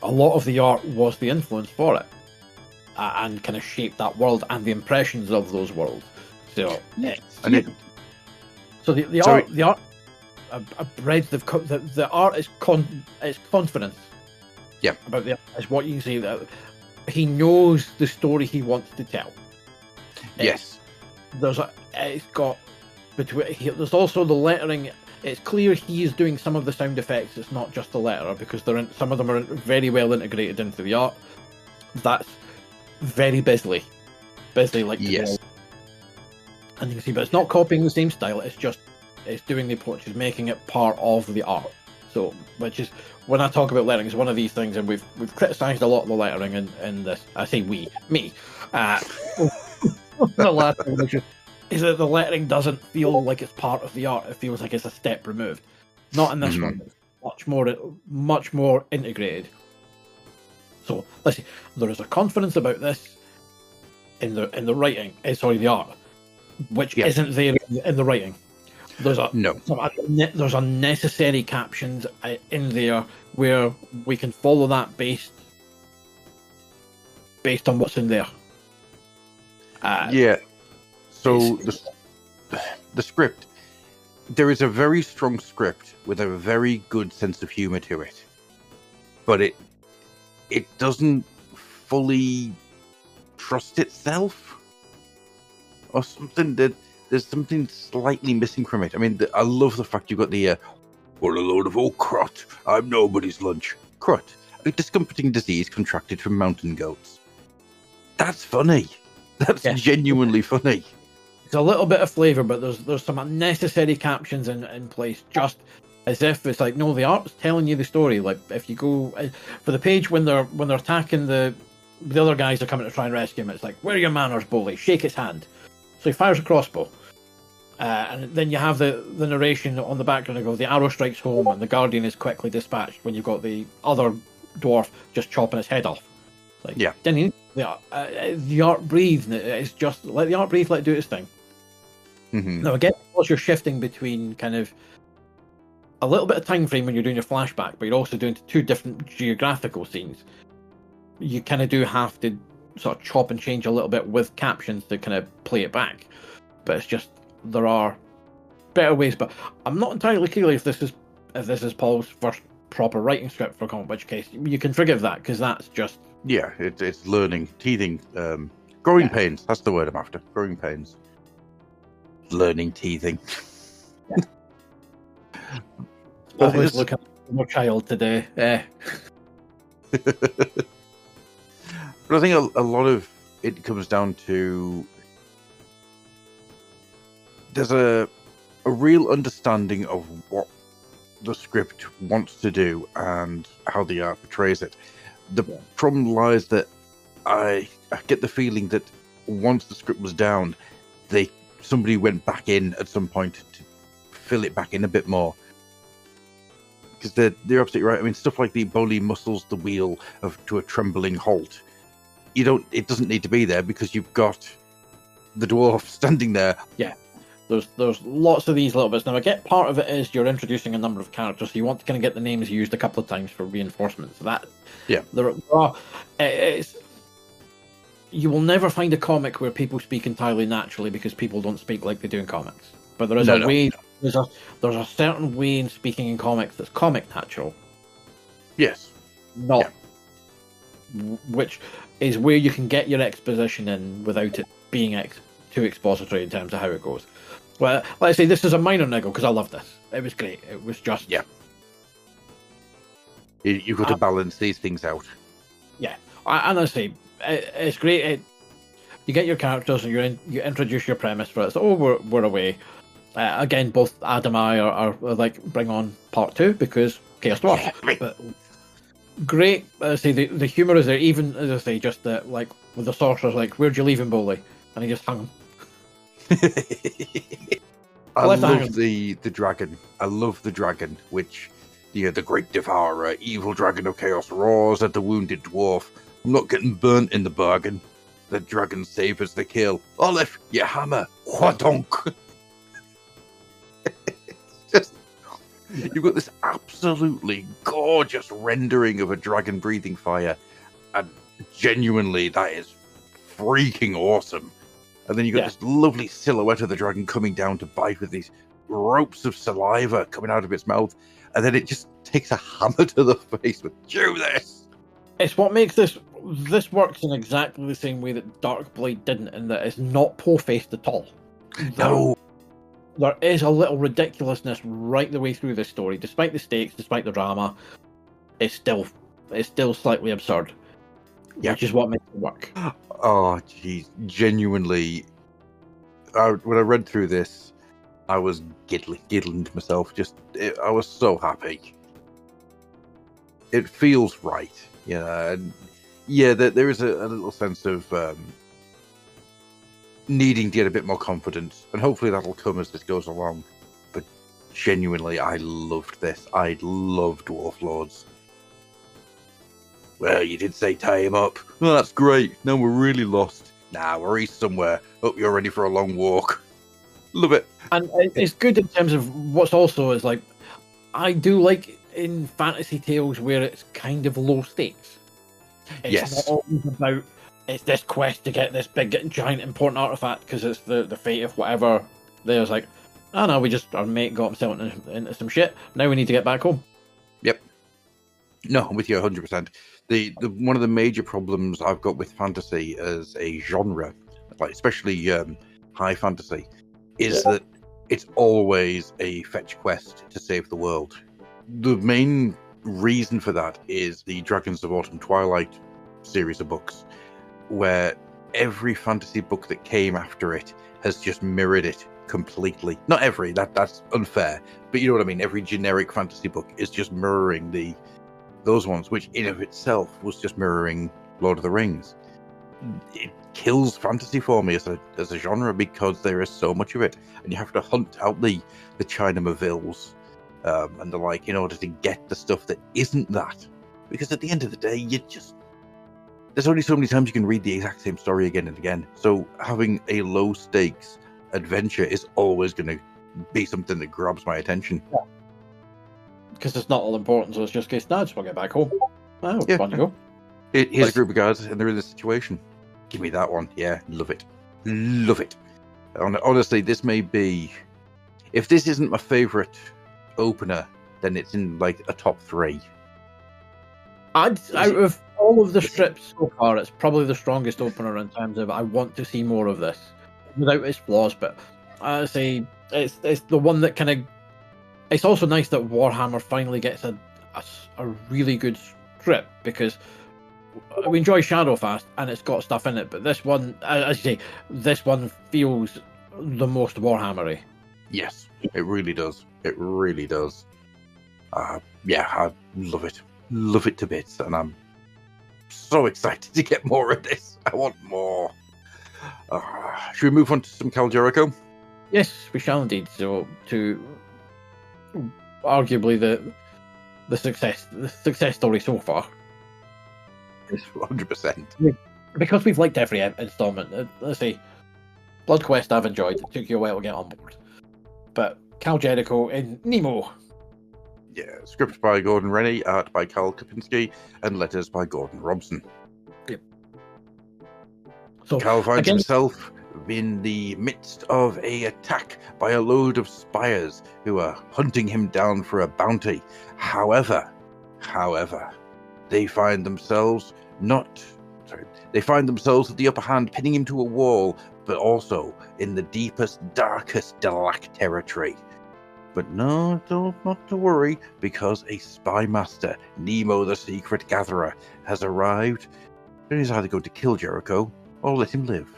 a lot of the art was the influence for it, and kind of shaped that world and the impressions of those worlds. So the art. A breadth of the art is confidence. Yeah, about the art is what you can say, that he knows the story he wants to tell. Yes, there's also the lettering. it's clear he is doing some of the sound effects. It's not just the letterer, because some of them are very well integrated into the art. That's very busy like yes. And you can see, but it's not copying the same style. It's doing the approach. It's making it part of the art. So, which is, when I talk about lettering, it's one of these things, and we've criticised a lot of the lettering in this. I say me. The last thing is that the lettering doesn't feel like it's part of the art. It feels like it's a step removed. Not in this one. It's much more integrated. So let's see. There is a confidence about this in the writing. Sorry, the art, which isn't there in the writing. There's unnecessary captions in there where we can follow that based on what's in there. So the script, there is a very strong script with a very good sense of humor to it, but it doesn't fully trust itself, or something. That there's something slightly missing from it. I mean, I love the fact you've got the what a load of old crot. I'm nobody's lunch. Crot, a discomforting disease contracted from mountain goats. That's funny. That's genuinely funny. It's a little bit of flavour, but there's some unnecessary captions in place, just as if it's like, no, the art's telling you the story. Like, if you go for the page when they're attacking the other guys are coming to try and rescue him, it's like, where are your manners, bully? Shake his hand. So he fires a crossbow. And then you have the narration on the background of the arrow strikes home and the guardian is quickly dispatched, when you've got the other dwarf just chopping his head off. Like, then the art breathe. It's just let the art breathe, let it do its thing. Now again, you're shifting between kind of a little bit of time frame when you're doing your flashback, but you're also doing two different geographical scenes. You kind of do have to sort of chop and change a little bit with captions to kind of play it back. But it's just, there are better ways. But I'm not entirely clear if this is Paul's first proper writing script for a comic, in which case you can forgive that, because that's just it's learning, teething, growing pains. That's the word I'm after. Growing pains, learning, teething. Always looking at your child today. But I think a lot of it comes down to there's a real understanding of what the script wants to do and how the art portrays it. The problem lies that I get the feeling that once the script was down, somebody went back in at some point to fill it back in a bit more. Because they're absolutely right. I mean, stuff like the bully muscles the wheel to a trembling halt. It doesn't need to be there, because you've got the dwarf standing there. Yeah. There's lots of these little bits. Now, I get part of it is you're introducing a number of characters, so you want to kind of get the names used a couple of times for reinforcement. So you will never find a comic where people speak entirely naturally, because people don't speak like they do in comics. But there is a way. There's a certain way in speaking in comics that's comic natural. Yes. Which is where you can get your exposition in without it being too expository in terms of how it goes. Well, let's say this is a minor niggle, because I love this. It was great. It was just you've got to balance these things out. Yeah, and I say it's great. You get your characters and you introduce your premise for it. So, we're away. Again, both Adam and I are like, bring on part 2, because Chaos Dwarf. But great. I say the humor is there. Even as I say, just like with the sorcerer's like, "Where'd you leave him, bully?" And he just hung him. I love the dragon. I love the dragon, which the great devourer, evil dragon of chaos, roars at the wounded dwarf. I'm not getting burnt in the bargain. The dragon savors the kill. Olive, your hammer, whadonk. Just, you've got this absolutely gorgeous rendering of a dragon breathing fire, and genuinely, that is freaking awesome. And then you've got this lovely silhouette of the dragon coming down to bite with these ropes of saliva coming out of its mouth. And then it just takes a hammer to the face with, "Chew this!" It's what makes this works in exactly the same way that Darkblade didn't, in that it's not po-faced at all. No. there is a little ridiculousness right the way through this story. Despite the stakes, despite the drama, it's still slightly absurd, which is what makes it work. Oh, geez, genuinely, when I read through this, I was giggling to myself. I was so happy. It feels right, and there is a little sense of needing to get a bit more confidence, and hopefully that'll come as this goes along. But genuinely, I loved this. I love Dwarf Lords. Well, you did say tie him up. Well, that's great. Now we're really lost. Nah, we're east somewhere. Hope you're ready for a long walk. Love it. And it's good in terms of what's also is like, I do like in fantasy tales where it's kind of low stakes. It's not always about, it's this quest to get this big, giant, important artifact because it's the fate of whatever. There's like, oh no, our mate got himself into some shit. Now we need to get back home. Yep. No, I'm with you 100%. The one of the major problems I've got with fantasy as a genre, like especially high fantasy, is that it's always a fetch quest to save the world. The main reason for that is the Dragons of Autumn Twilight series of books, where every fantasy book that came after it has just mirrored it completely. Not every, that's unfair, but you know what I mean. Every generic fantasy book is just mirroring those ones, which in of itself was just mirroring Lord of the Rings. It kills fantasy for me as a genre because there is so much of it, and you have to hunt out the China Mavilles and the like in order to get the stuff that isn't that. Because at the end of the day, there's only so many times you can read the exact same story again and again. So having a low stakes adventure is always going to be something that grabs my attention. Yeah. Because it's not all important, so it's just case, I just want to get back home. Oh, fun to go. Here's a group of guys, and they're in this situation. Give me that one. Yeah, love it. Love it. Honestly, this may be... If this isn't my favourite opener, then it's in, like, a top 3. Out of all of the strips so far, it's probably the strongest opener in terms of I want to see more of this. Without its flaws, but I say it's the one that kind of... It's also nice that Warhammer finally gets a really good strip, because we enjoy Shadowfast and it's got stuff in it, but this one, as you say, this one feels the most Warhammery. Yes, it really does. It really does. I love it. Love it to bits, and I'm so excited to get more of this. I want more. Should we move on to some Kal Jerico? Yes, we shall indeed. So, to arguably the success story so far. 100%. Because we've liked every installment. Let's see, Bloodquest I've enjoyed. It took you a while to get on board. But Kal Jerico in Nemo. Yeah, script by Gordon Rennie, art by Kal Kopinski, and letters by Gordon Robson. Yep. So Kal finds himself in the midst of an attack by a load of spires who are hunting him down for a bounty. However, they find themselves with the upper hand, pinning him to a wall, but also in the deepest, darkest Delac territory. But not to worry, because a spy master, Nemo the Secret Gatherer, has arrived. And he's either going to kill Jericho or let him live.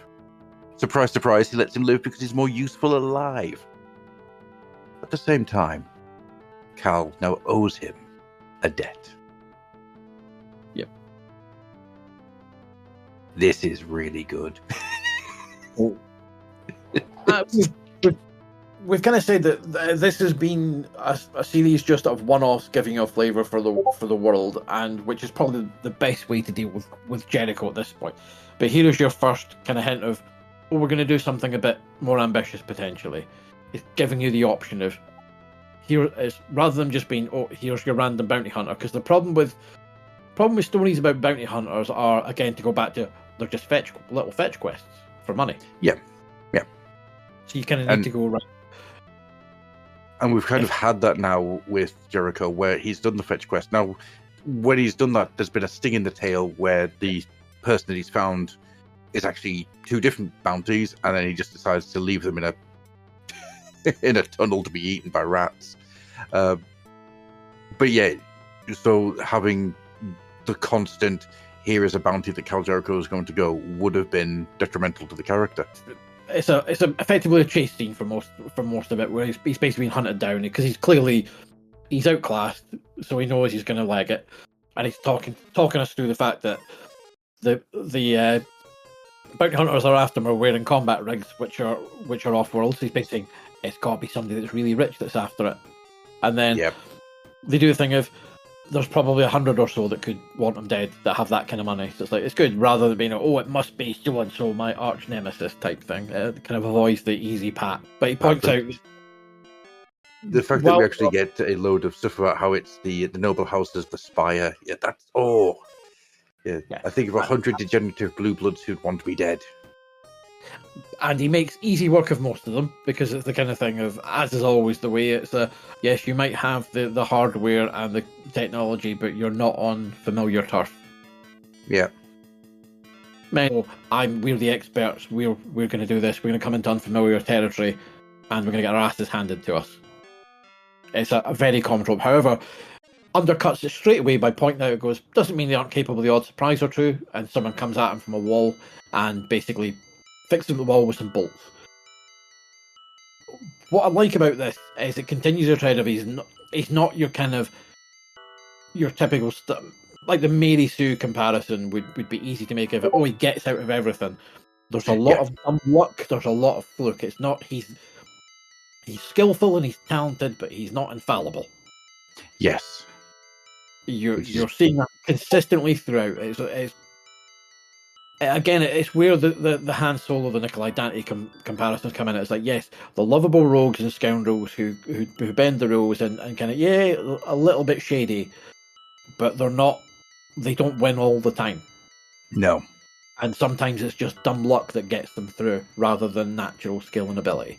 Surprise, surprise, he lets him live because he's more useful alive. At the same time, Kal now owes him a debt. Yep. This is really good. We've kind of said that this has been a series just of one-offs, giving a flavour for the world, and which is probably the best way to deal with Jericho at this point. But here is your first kind of hint of, we're going to do something a bit more ambitious potentially. It's giving you the option of, here is, rather than just being, here's your random bounty hunter, because the problem with stories about bounty hunters are, again, to go back to, they're just little fetch quests for money. Yeah. So you kind of need to go right. And we've kind of had that now with Jericho, where he's done the fetch quest. Now, when he's done that, there's been a sting in the tail where the person that he's found is actually 2 different bounties, and then he just decides to leave them in a in a tunnel to be eaten by rats. But yeah, so having the constant here is a bounty that Kal Jerico is going to go would have been detrimental to the character. It's effectively a chase scene for most of it, where he's basically being hunted down because he's outclassed, so he knows he's going to leg it, and he's talking us through the fact that the bounty hunters are after him are wearing combat rigs, which are off-world. So he's basically saying it's got to be somebody that's really rich that's after it, and then they do the thing of there's probably 100 or so that could want him dead that have that kind of money. So it's like it's good rather than being it must be so and so, my arch nemesis type thing. It kind of avoids the easy pat. But he points out the fact that we actually get a load of stuff about how it's the noble houses, the spire. Yeah, that's I think of 100 degenerative blue bloods who'd want to be dead. And he makes easy work of most of them because it's the kind of thing of, as is always the way, it's yes, you might have the hardware and the technology, but you're not on familiar turf. Yeah. We're the experts. We're going to do this. We're going to come into unfamiliar territory, and we're going to get our asses handed to us. It's a very common trope. However, undercuts it straight away by pointing out, it goes, doesn't mean they aren't capable of the odd surprise or two, and someone comes at him from a wall and basically fixes the wall with some bolts. What I like about this is it continues your trend of he's not your kind of your typical like the Mary Sue comparison would be easy to make of it. Oh, he gets out of everything. There's a lot of dumb luck. There's a lot of fluke. It's not he's skillful and he's talented, but he's not infallible. Yes. You're seeing that consistently throughout. It's where the Han Solo, the Nikolai Dante comparisons come in. It's like, yes, the lovable rogues and scoundrels who bend the rules and kind of, a little bit shady, but they don't win all the time. No. And sometimes it's just dumb luck that gets them through rather than natural skill and ability.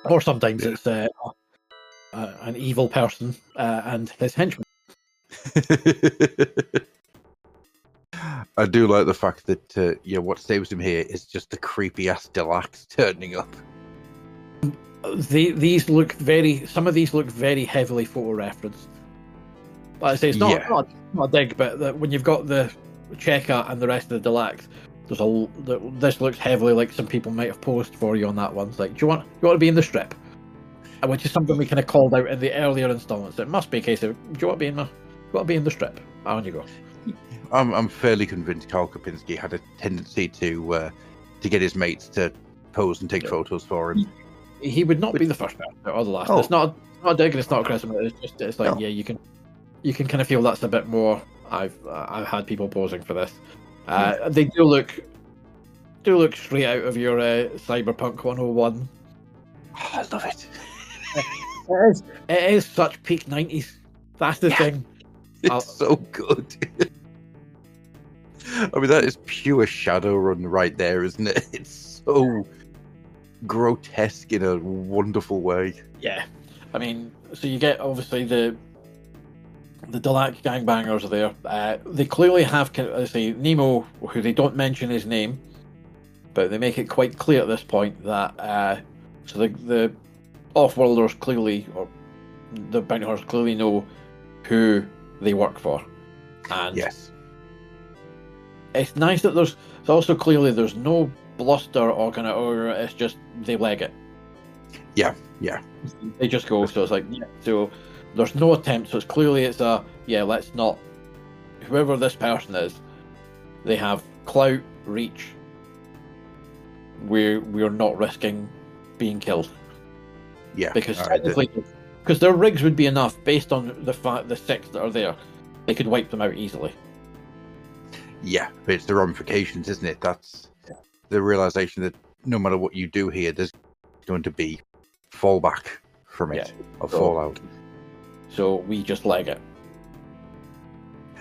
Or sometimes it's an evil person and his henchmen. I do like the fact that what saves him here is just the creepy ass Delax turning up. These look some of these look very heavily photo referenced. Like I say, it's not a dig, but when you've got the Cheka and the rest of the Delax, this looks heavily like some people might have posed for you on that one. It's like, do you want to be in the strip? Which is something we kind of called out in the earlier installments. It must be a case of, do you want to be in the strip? On you go. I'm fairly convinced Karl Kopinski had a tendency to get his mates to pose and take photos for him. He would not be the first person or the last. It's not a dig and it's not a criticism. It's like you can kind of feel that's a bit more. I've had people posing for this. They do look straight out of your Cyberpunk 101. Oh, I love it. It is such peak 90s. That's the thing. It's so good. I mean, that is pure Shadowrun right there, isn't it? It's so grotesque in a wonderful way. Yeah. I mean, so you get, obviously, the Delac gangbangers are there. They clearly have, Nemo, who they don't mention his name, but they make it quite clear at this point that so the off-worlders clearly, or the bounty hunters clearly know who they work for. And yes. It's nice that there's also clearly there's no bluster or kind of, it's just they leg it. Yeah. They just go, so it's like, so there's no attempt, so it's clearly let's not, whoever this person is, they have clout, reach, we're not risking being killed. Yeah. Because technically, because their rigs would be enough based on the 6 that are there, they could wipe them out easily. Yeah, but it's the ramifications, isn't it? That's the realization that no matter what you do here, there's going to be fallback from it, or fallout. So we just leg it.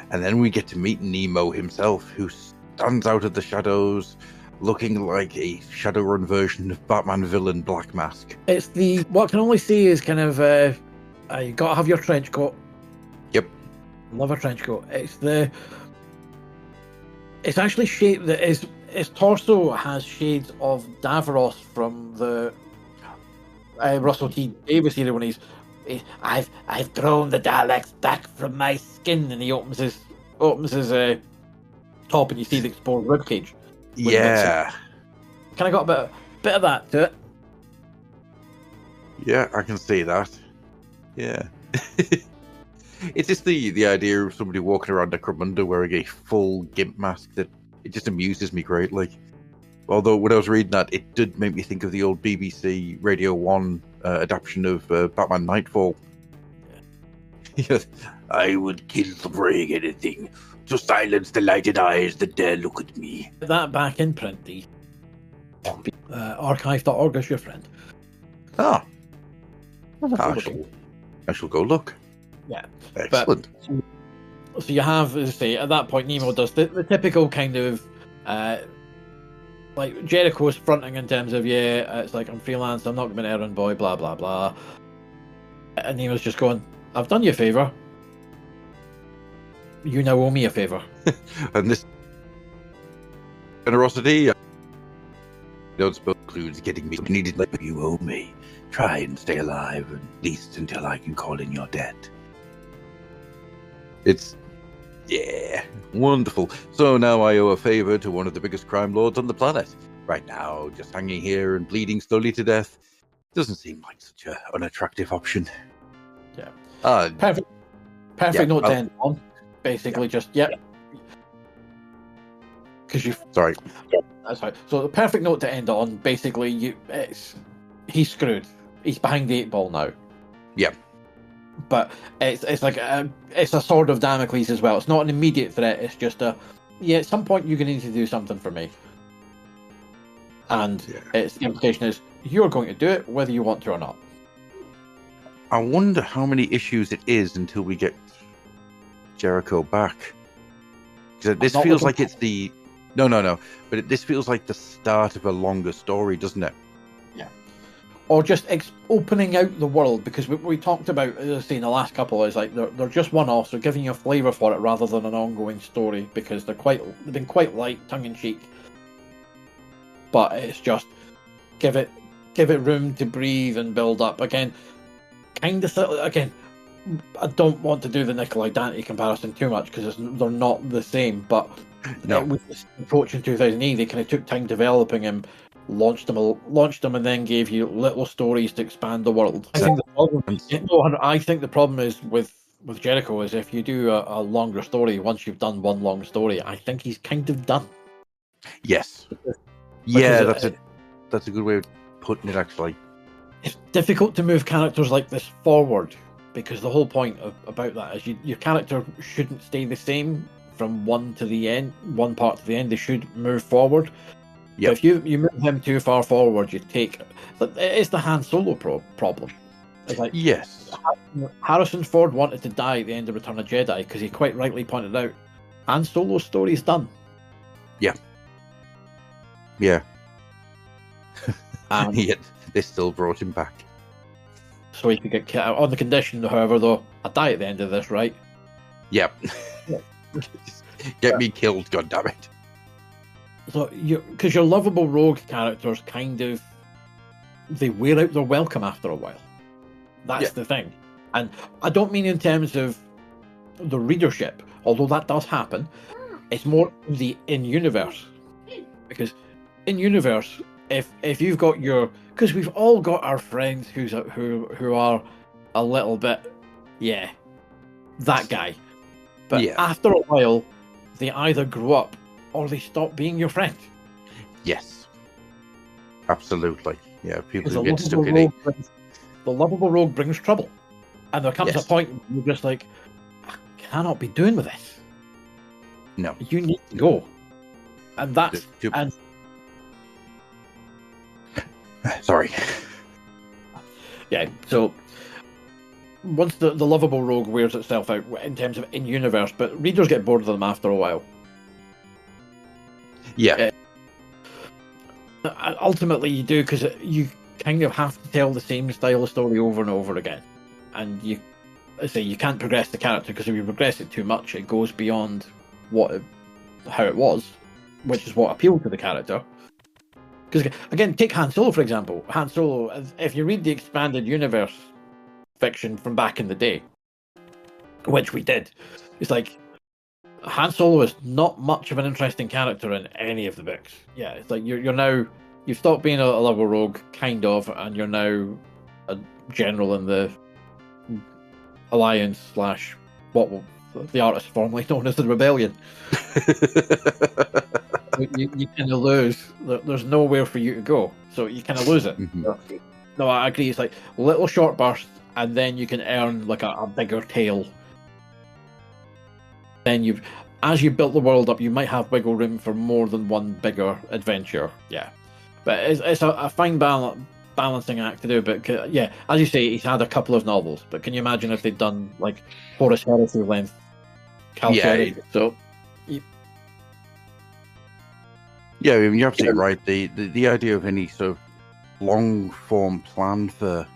And then we get to meet Nemo himself, who stands out of the shadows, looking like a Shadowrun version of Batman villain Black Mask. It's what I can only see is kind of, you gotta have your trench coat. Yep. Love a trench coat. It's actually shaped that his torso has shades of Davros from the Russell T Davies here when I've thrown the Daleks back from my skin, and he opens his top, and you see the exposed ribcage. Yeah. Kind of got a bit of that to it. Yeah, I can see that. Yeah. It's just the idea of somebody walking around Necromunda wearing a full gimp mask that it just amuses me greatly. Although when I was reading that, it did make me think of the old BBC Radio 1 adaptation of Batman Nightfall. Yes, I would kill for praying anything to silence the lighted eyes that dare look at me. That back in print, the archive.org is your friend. I shall go look. Yeah. Excellent. But, so you have, as I say, at that point, Nemo does the typical kind of, like, Jericho's fronting in terms of, it's like, I'm freelance, I'm not going to be an errand boy, blah, blah, blah. And Nemo's just going, I've done you a favour. You now owe me a favour. And this generosity, don't suppose includes getting me needed like you owe me. Try and stay alive, at least until I can call in your debt. It's, wonderful. So now I owe a favour to one of the biggest crime lords on the planet. Right now, just hanging here and bleeding slowly to death doesn't seem like such an unattractive option. Yeah. Perfect note to end on. Basically, because you. Sorry. Yeah, that's right. So the perfect note to end on. Basically, he's screwed. He's behind the 8 ball now. Yeah. But it's like it's a sword of Damocles as well. It's not an immediate threat. It's just at some point you're going to need to do something for me. And the implication is you're going to do it whether you want to or not. I wonder how many issues it is until we get Jericho back. This feels like it's the... No. But this feels like the start of a longer story, doesn't it? Yeah. Or just opening out the world, because we talked about, as I say, in the last couple, is like they're just one-offs. They're giving you a flavour for it rather than an ongoing story, because they've been quite light, tongue-in-cheek. But it's just give it room to breathe and build up. Again, I don't want to do the Nikolai Dante comparison too much because they're not the same. But with this approach in 2008, they kind of took time developing him, launched him, and then gave you little stories to expand the world. I think the problem is with Jericho is if you do a longer story, once you've done one long story, I think he's kind of done. Yes. That's a good way of putting it, actually. It's difficult to move characters like this forward, because the whole point about that is your character shouldn't stay the same from one part to the end. They should move forward. Yep. But if you move him too far forward, it's the Han Solo problem. It's like, yes, Harrison Ford wanted to die at the end of Return of Jedi because he quite rightly pointed out Han Solo's story is done. Yeah. And yet they still brought him back. So he could get killed. On the condition, however, though, I die at the end of this, right? Yep. Get me killed, goddammit. So because your lovable rogue characters they wear out their welcome after a while. That's the thing. And I don't mean in terms of the readership, although that does happen. It's more the in-universe. Because in-universe, if you've got because we've all got our friends who are a little bit, that guy. But after a while, they either grow up or they stop being your friend. Yes. Absolutely. Yeah, people get stuck in it. The lovable rogue brings trouble. And there comes a point where you're just like, I cannot be doing with this. No. You need to go. And that's... Sorry. Yeah, so once the lovable rogue wears itself out in terms of in-universe, but readers get bored of them after a while. Yeah. Ultimately, you do, because you kind of have to tell the same style of story over and over again. And you can't progress the character, because if you progress it too much, it goes beyond how it was, which is what appealed to the character. Because again, take Han Solo for example. Han Solo, if you read the expanded universe fiction from back in the day, which we did, it's like Han Solo is not much of an interesting character in any of the books. Yeah, it's like you're now, you've stopped being a level rogue, kind of, and you're now a general in the Alliance / what the artist formerly known as the Rebellion. you kind of lose. There's nowhere for you to go, so you kind of lose it. Mm-hmm. No, I agree. It's like little short bursts, and then you can earn like a bigger tail. Then as you build the world up, you might have wiggle room for more than one bigger adventure. Yeah, but it's a fine balancing act to do. But yeah, as you say, he's had a couple of novels. But can you imagine if they'd done like Horus Heresy length Kal Jerico? So. Yeah, I mean, you're absolutely right. The idea of any sort of long form plan for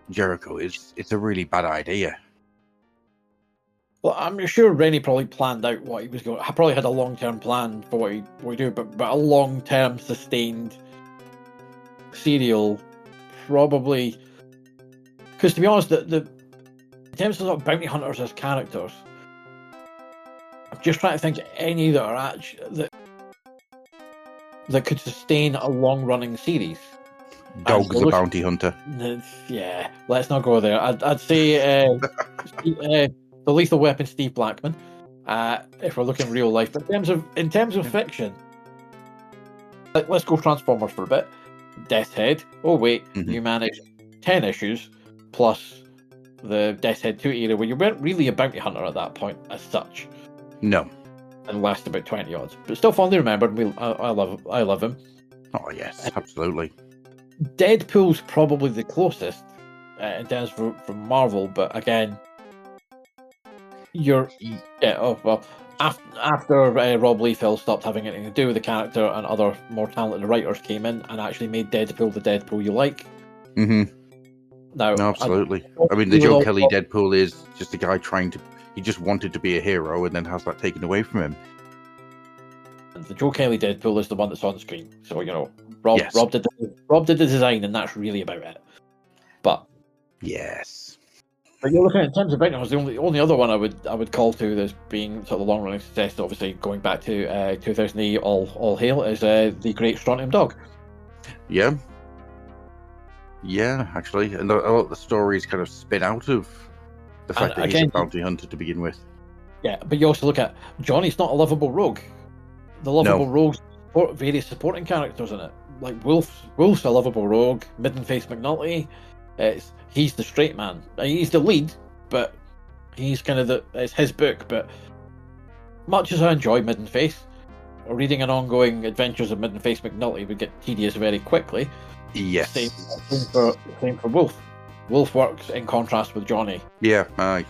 Jericho it's a really bad idea. Well, I'm sure Rennie probably planned out what he was going. I probably had a long-term plan for what he do, but a long-term sustained serial, probably. Because to be honest, the in terms of sort of bounty hunters as characters, I'm just trying to think of any that are actually that could sustain a long-running series. Dog the bounty hunter. Yeah, let's not go there. I'd say the Lethal Weapon Steve Blackman, if we're looking real life. But in terms of fiction, let's go Transformers for a bit. Death's Head. Oh wait, you managed 10 issues plus the Death's Head 2 era, where you weren't really a bounty hunter at that point as such. No. And last about 20 odds, but still fondly remembered. I love him. Oh yes, absolutely. Deadpool's probably the closest in terms from Marvel, but again, after Rob Liefeld stopped having anything to do with the character and other more talented writers came in and actually made Deadpool the Deadpool you like. Mm-hmm. No, absolutely. I mean, the Joe Kelly Deadpool is just a guy he just wanted to be a hero and then has that taken away from him. The Joe Kelly Deadpool is the one that's on screen, so Rob did the design, and that's really about it. But yes, but you're looking at in terms of Bounty, the only other one I would call to as being sort of long running success. Obviously, going back to 2008, all hail is the Great Strontium Dog. Yeah, actually, and a lot of the stories kind of spin out of the fact that he's a bounty hunter to begin with. Yeah, but you also look at Johnny's not a lovable rogue. The lovable rogues support various supporting characters in it. Like Wolf's a lovable rogue. Midden-Face McNulty, he's the straight man. He's the lead, but he's kind of it's his book. But much as I enjoy Midden-Face, reading an ongoing adventures of Midden-Face McNulty would get tedious very quickly. Yes. Same for Wolf. Wolf works in contrast with Johnny. Yeah, aye.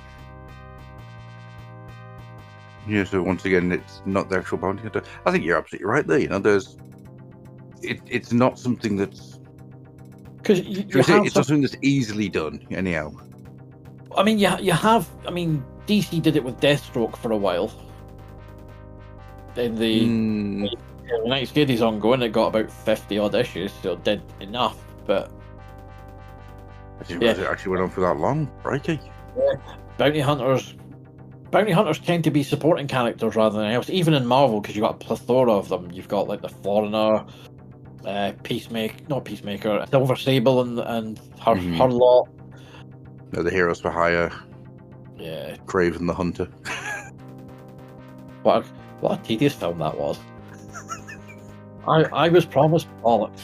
Yeah, so once again, it's not the actual bounty hunter. I think you're absolutely right there. You know, it's not something that's because it's not something that's easily done. Anyhow, I mean, you have. I mean, DC did it with Deathstroke for a while. In the United States ongoing, it got about 50 odd issues, so it did enough. But I didn't realize it actually went on for that long. Crikey. Yeah. Bounty hunters tend to be supporting characters rather than else. Even in Marvel, because you've got a plethora of them. You've got like the Foreigner, Peacemaker, Silver Sable, and her lot. The Heroes for Hire. Yeah. Craven the Hunter. What a tedious film that was. I was promised bollocks,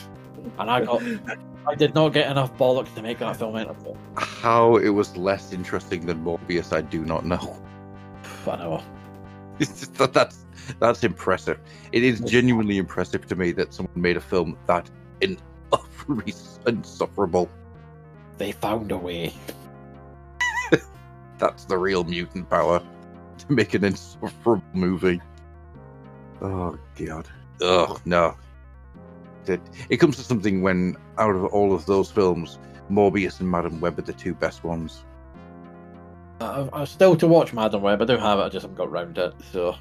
and I did not get enough bollocks to make that film entertaining. How it was less interesting than Morbius, I do not know. I know. It's just that's impressive. It is genuinely impressive to me that someone made a film that insufferable. They found a way. That's the real mutant power, to make an insufferable movie. Oh god. Oh no. It comes to something when, out of all of those films, Morbius and Madam Web are the two best ones. I'm still to watch Madam Web. I do have it. I just haven't got round it. So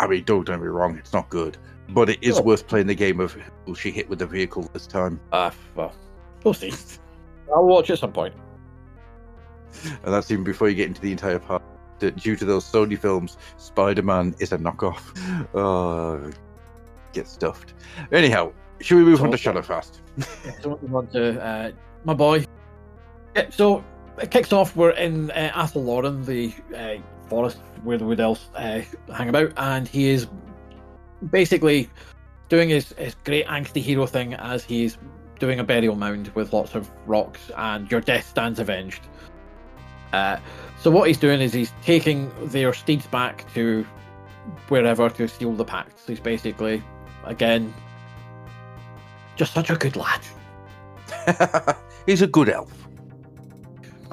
I mean, don't get me wrong, it's not good, but it is worth playing the game of will she hit with the vehicle this time. Well, we'll see. I'll watch at some point. And that's even before you get into the entire part. Due to those Sony films, Spider-Man is a knockoff. Oh, get stuffed. Anyhow, should we move on to Shadowfast? So we want to, my boy. Yeah, so it kicks off. We're in Athelloren, the forest where the Wood Elves hang about, and he is basically doing his great angsty hero thing as he's doing a burial mound with lots of rocks, and your death stands avenged. So what he's doing is he's taking their steeds back to wherever to seal the pacts. He's basically, again, just such a good lad. He's a good elf.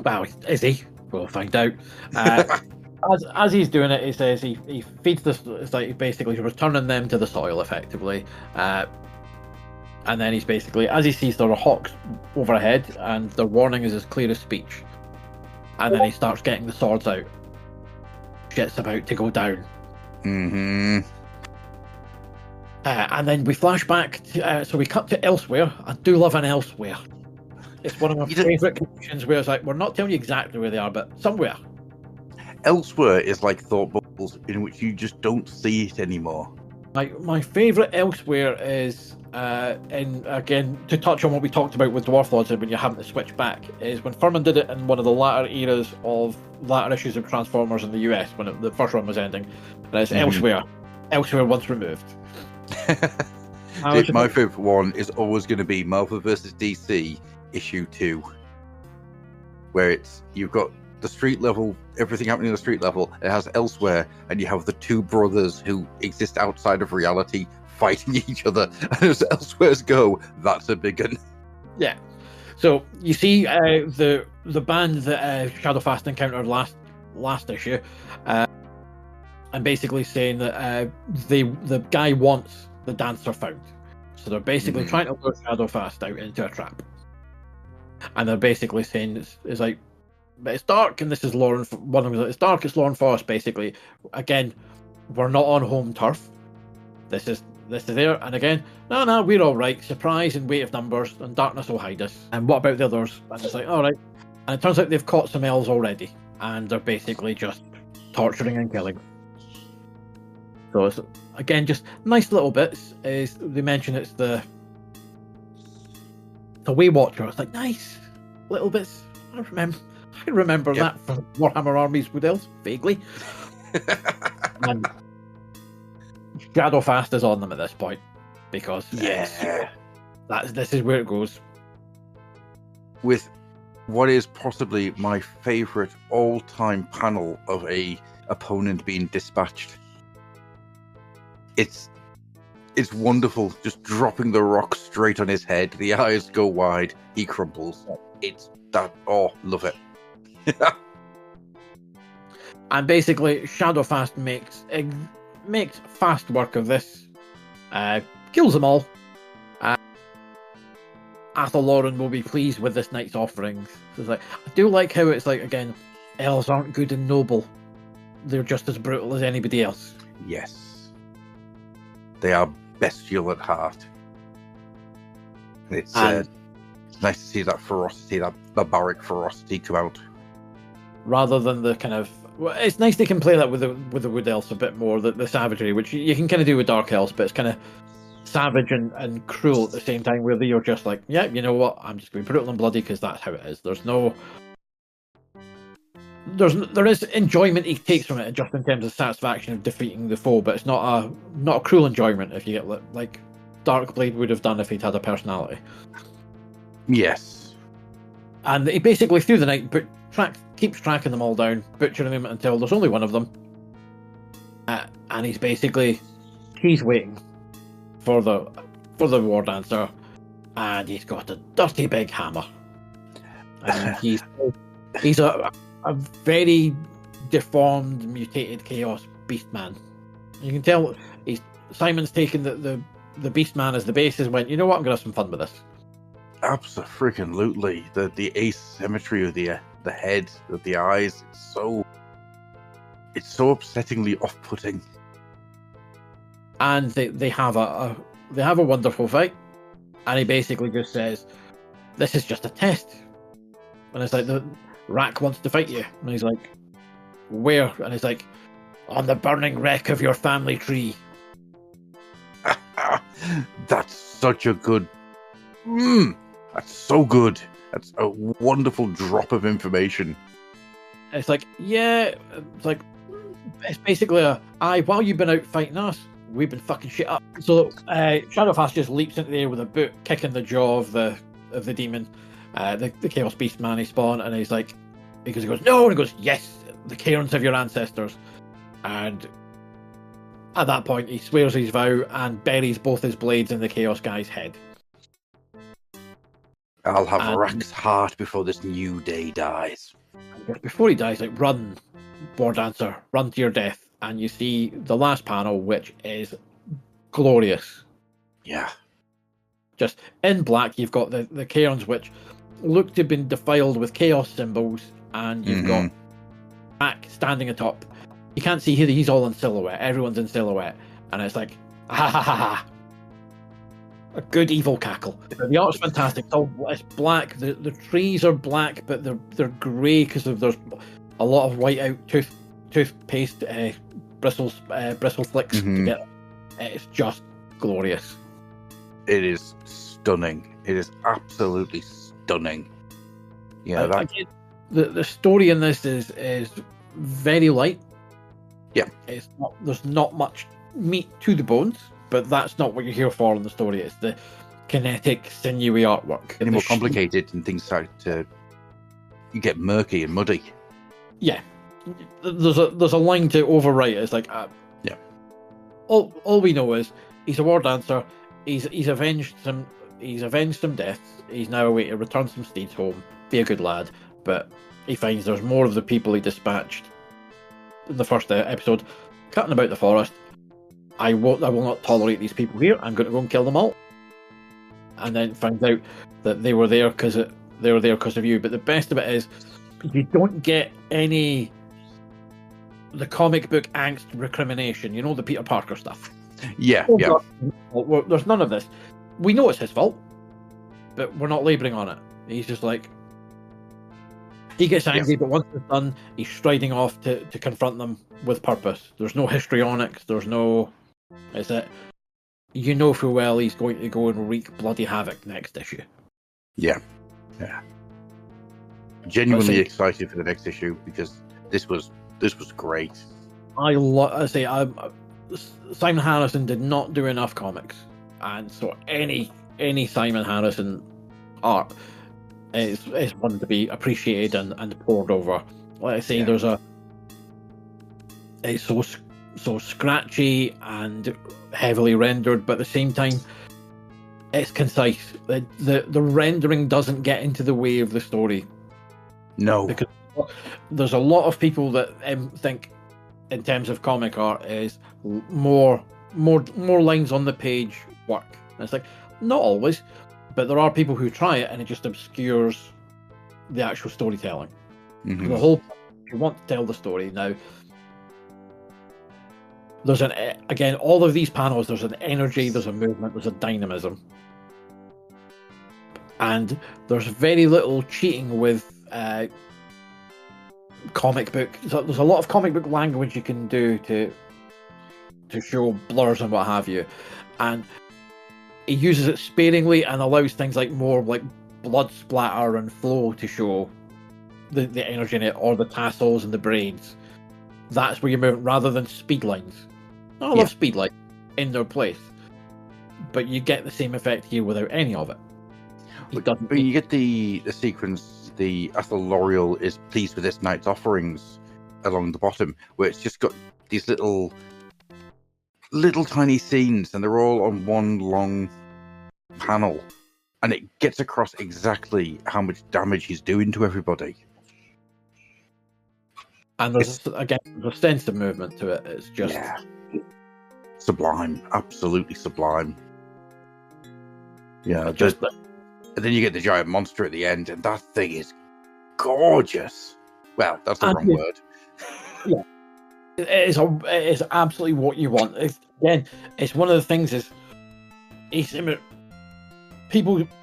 Well, is he? We'll find out. As he's doing it, he says he feeds this. It's like basically returning them to the soil, effectively. And then he's basically, as he sees there are hawks overhead, and their warning is as clear as speech. And then he starts getting the swords out. Shit's about to go down. Mm-hmm. And then we flash back, so we cut to elsewhere. I do love an elsewhere. It's one of my favourite connections where it's like, we're not telling you exactly where they are, but somewhere. Elsewhere is like thought bubbles in which you just don't see it anymore. My favourite elsewhere is, in again, to touch on what we talked about with Dwarf Lords when you're having to switch back, is when Furman did it in one of the latter issues of Transformers in the US, when the first run was ending. And it's elsewhere once removed. My favourite one is always going to be Marvel vs. DC issue 2, where you've got the street level, everything happening in the street level. It has elsewhere, and you have the two brothers who exist outside of reality fighting each other. And as elsewheres go, that's a big one. Yeah. So you see the band that Shadowfast encountered last issue, and basically saying that the guy wants the dancer found. So they're basically trying to lure Shadowfast out into a trap. And they're basically saying it's like, but it's dark, and this is Lauren. One of them, it's dark. It's Lauren Forest. Basically, again, we're not on home turf. This is there, and again, no, we're all right. Surprise and weight of numbers, and darkness will hide us. And what about the others? And it's like, all right. And it turns out they've caught some elves already, and they're basically just torturing and killing. So it's, again, just nice little bits. Is they mention it's the Way Watcher. It's like nice little bits. I remember that from Warhammer Armies Wood Elves, vaguely. And Shadowfast is on them at this point, because this is where it goes. With what is possibly my favourite all-time panel of a opponent being dispatched. It's wonderful, just dropping the rock straight on his head. The eyes go wide, he crumples. It's that, love it. And basically, Shadowfast makes fast work of this. Kills them all. Athelloren will be pleased with this night's offerings. So it's like, I do like how it's like, again, elves aren't good and noble. They're just as brutal as anybody else. Yes. They are bestial at heart. It's nice to see that ferocity, that barbaric ferocity come out. Rather than the kind of... Well, it's nice they can play that with the Wood Elves a bit more, the savagery, which you can kind of do with Dark Elves, but it's kind of savage and cruel at the same time, where you're just like, yeah, you know what, I'm just going to brutal and bloody because that's how it is. There is enjoyment he takes from it, just in terms of satisfaction of defeating the foe, but it's not a cruel enjoyment, if you get like Darkblade would have done if he'd had a personality. Yes. And he basically, through the night, keeps tracking them all down, butchering them until there's only one of them. And he's waiting for the war dancer, and he's got a dirty big hammer. And he's a very deformed, mutated chaos beast man. You can tell Simon's taken the beast man as the basis and went, you know what, I'm gonna have some fun with this. Absolutely. The asymmetry of the head, of the eyes, it's so upsettingly off-putting. and they have a wonderful fight, and he basically just says, "This is just a test," and it's like the Rack wants to fight you, and he's like, "Where?" And he's like, "On the burning wreck of your family tree." That's such a good. That's so good. That's a wonderful drop of information. It's like, yeah, it's basically while you've been out fighting us, we've been fucking shit up. So Shadowfast just leaps into the air with a boot, kicking the jaw of the demon, the Chaos Beast man he spawned, and he's like, because he goes, no, and he goes, yes, the cairns of your ancestors. And at that point, he swears his vow and buries both his blades in the Chaos guy's head. I'll have Rack's heart before this new day dies. Before he dies, like, run, War Dancer, run to your death. And you see the last panel, which is glorious. Yeah. Just in black, you've got the cairns, which look to have been defiled with chaos symbols, and you've got Rack standing atop. You can't see here, he's all in silhouette. Everyone's in silhouette. And it's like, ha ha ha ha. A good evil cackle. The art's fantastic. It's black. The trees are black, but they're grey because there's a lot of white out toothpaste bristle flicks together. It's just glorious. It is stunning. It is absolutely stunning. Yeah, again, the story in this is very light. Yeah, there's not much meat to the bones. But that's not what you're here for in the story. It's the kinetic, sinewy artwork. Getting more complicated and things start to... You get murky and muddy. Yeah. There's a line to overwrite it. It's like... yeah. All we know is he's a war dancer. He's avenged some deaths. He's now a way to return some steeds home. Be a good lad. But he finds there's more of the people he dispatched in the first episode cutting about the forest. I will not tolerate these people here. I'm going to go and kill them all. And then find out that they were there because of you. But the best of it is, you don't get any the comic book angst recrimination. You know, the Peter Parker stuff. Yeah, There's none of this. We know it's his fault, but we're not labouring on it. He's just like, he gets angry, but once it's done, he's striding off to confront them with purpose. There's no histrionics. There's no... Is that you know full well he's going to go and wreak bloody havoc next issue. Yeah. Genuinely excited for the next issue because this was great. Simon Harrison did not do enough comics, and so any Simon Harrison art is one to be appreciated and poured over. Like I say, it's so scratchy and heavily rendered, but at the same time it's concise. The rendering doesn't get into the way of the story. No, because there's a lot of people that think in terms of comic art is more lines on the page work. And it's like, not always, but there are people who try it and it just obscures the actual storytelling. The whole, if you want to tell the story now, there's again, all of these panels, there's an energy, there's a movement, there's a dynamism. And there's very little cheating with comic book. So there's a lot of comic book language you can do to show blurs and what have you. And he uses it sparingly and allows things like more like blood splatter and flow to show the energy in it, or the tassels and the braids. That's where you're moving, rather than speed lines. I love speed lines in their place, but you get the same effect here without any of it. But you get the sequence, the Ethel L'Oreal is pleased with this night's offerings along the bottom, where it's just got these little tiny scenes, and they're all on one long panel, and it gets across exactly how much damage he's doing to everybody. And there's a sense of movement to it. It's just sublime, absolutely sublime. Yeah, and then you get the giant monster at the end, and that thing is gorgeous. Well, that's the wrong word. Yeah, it is absolutely what you want. Again, it's one of the things is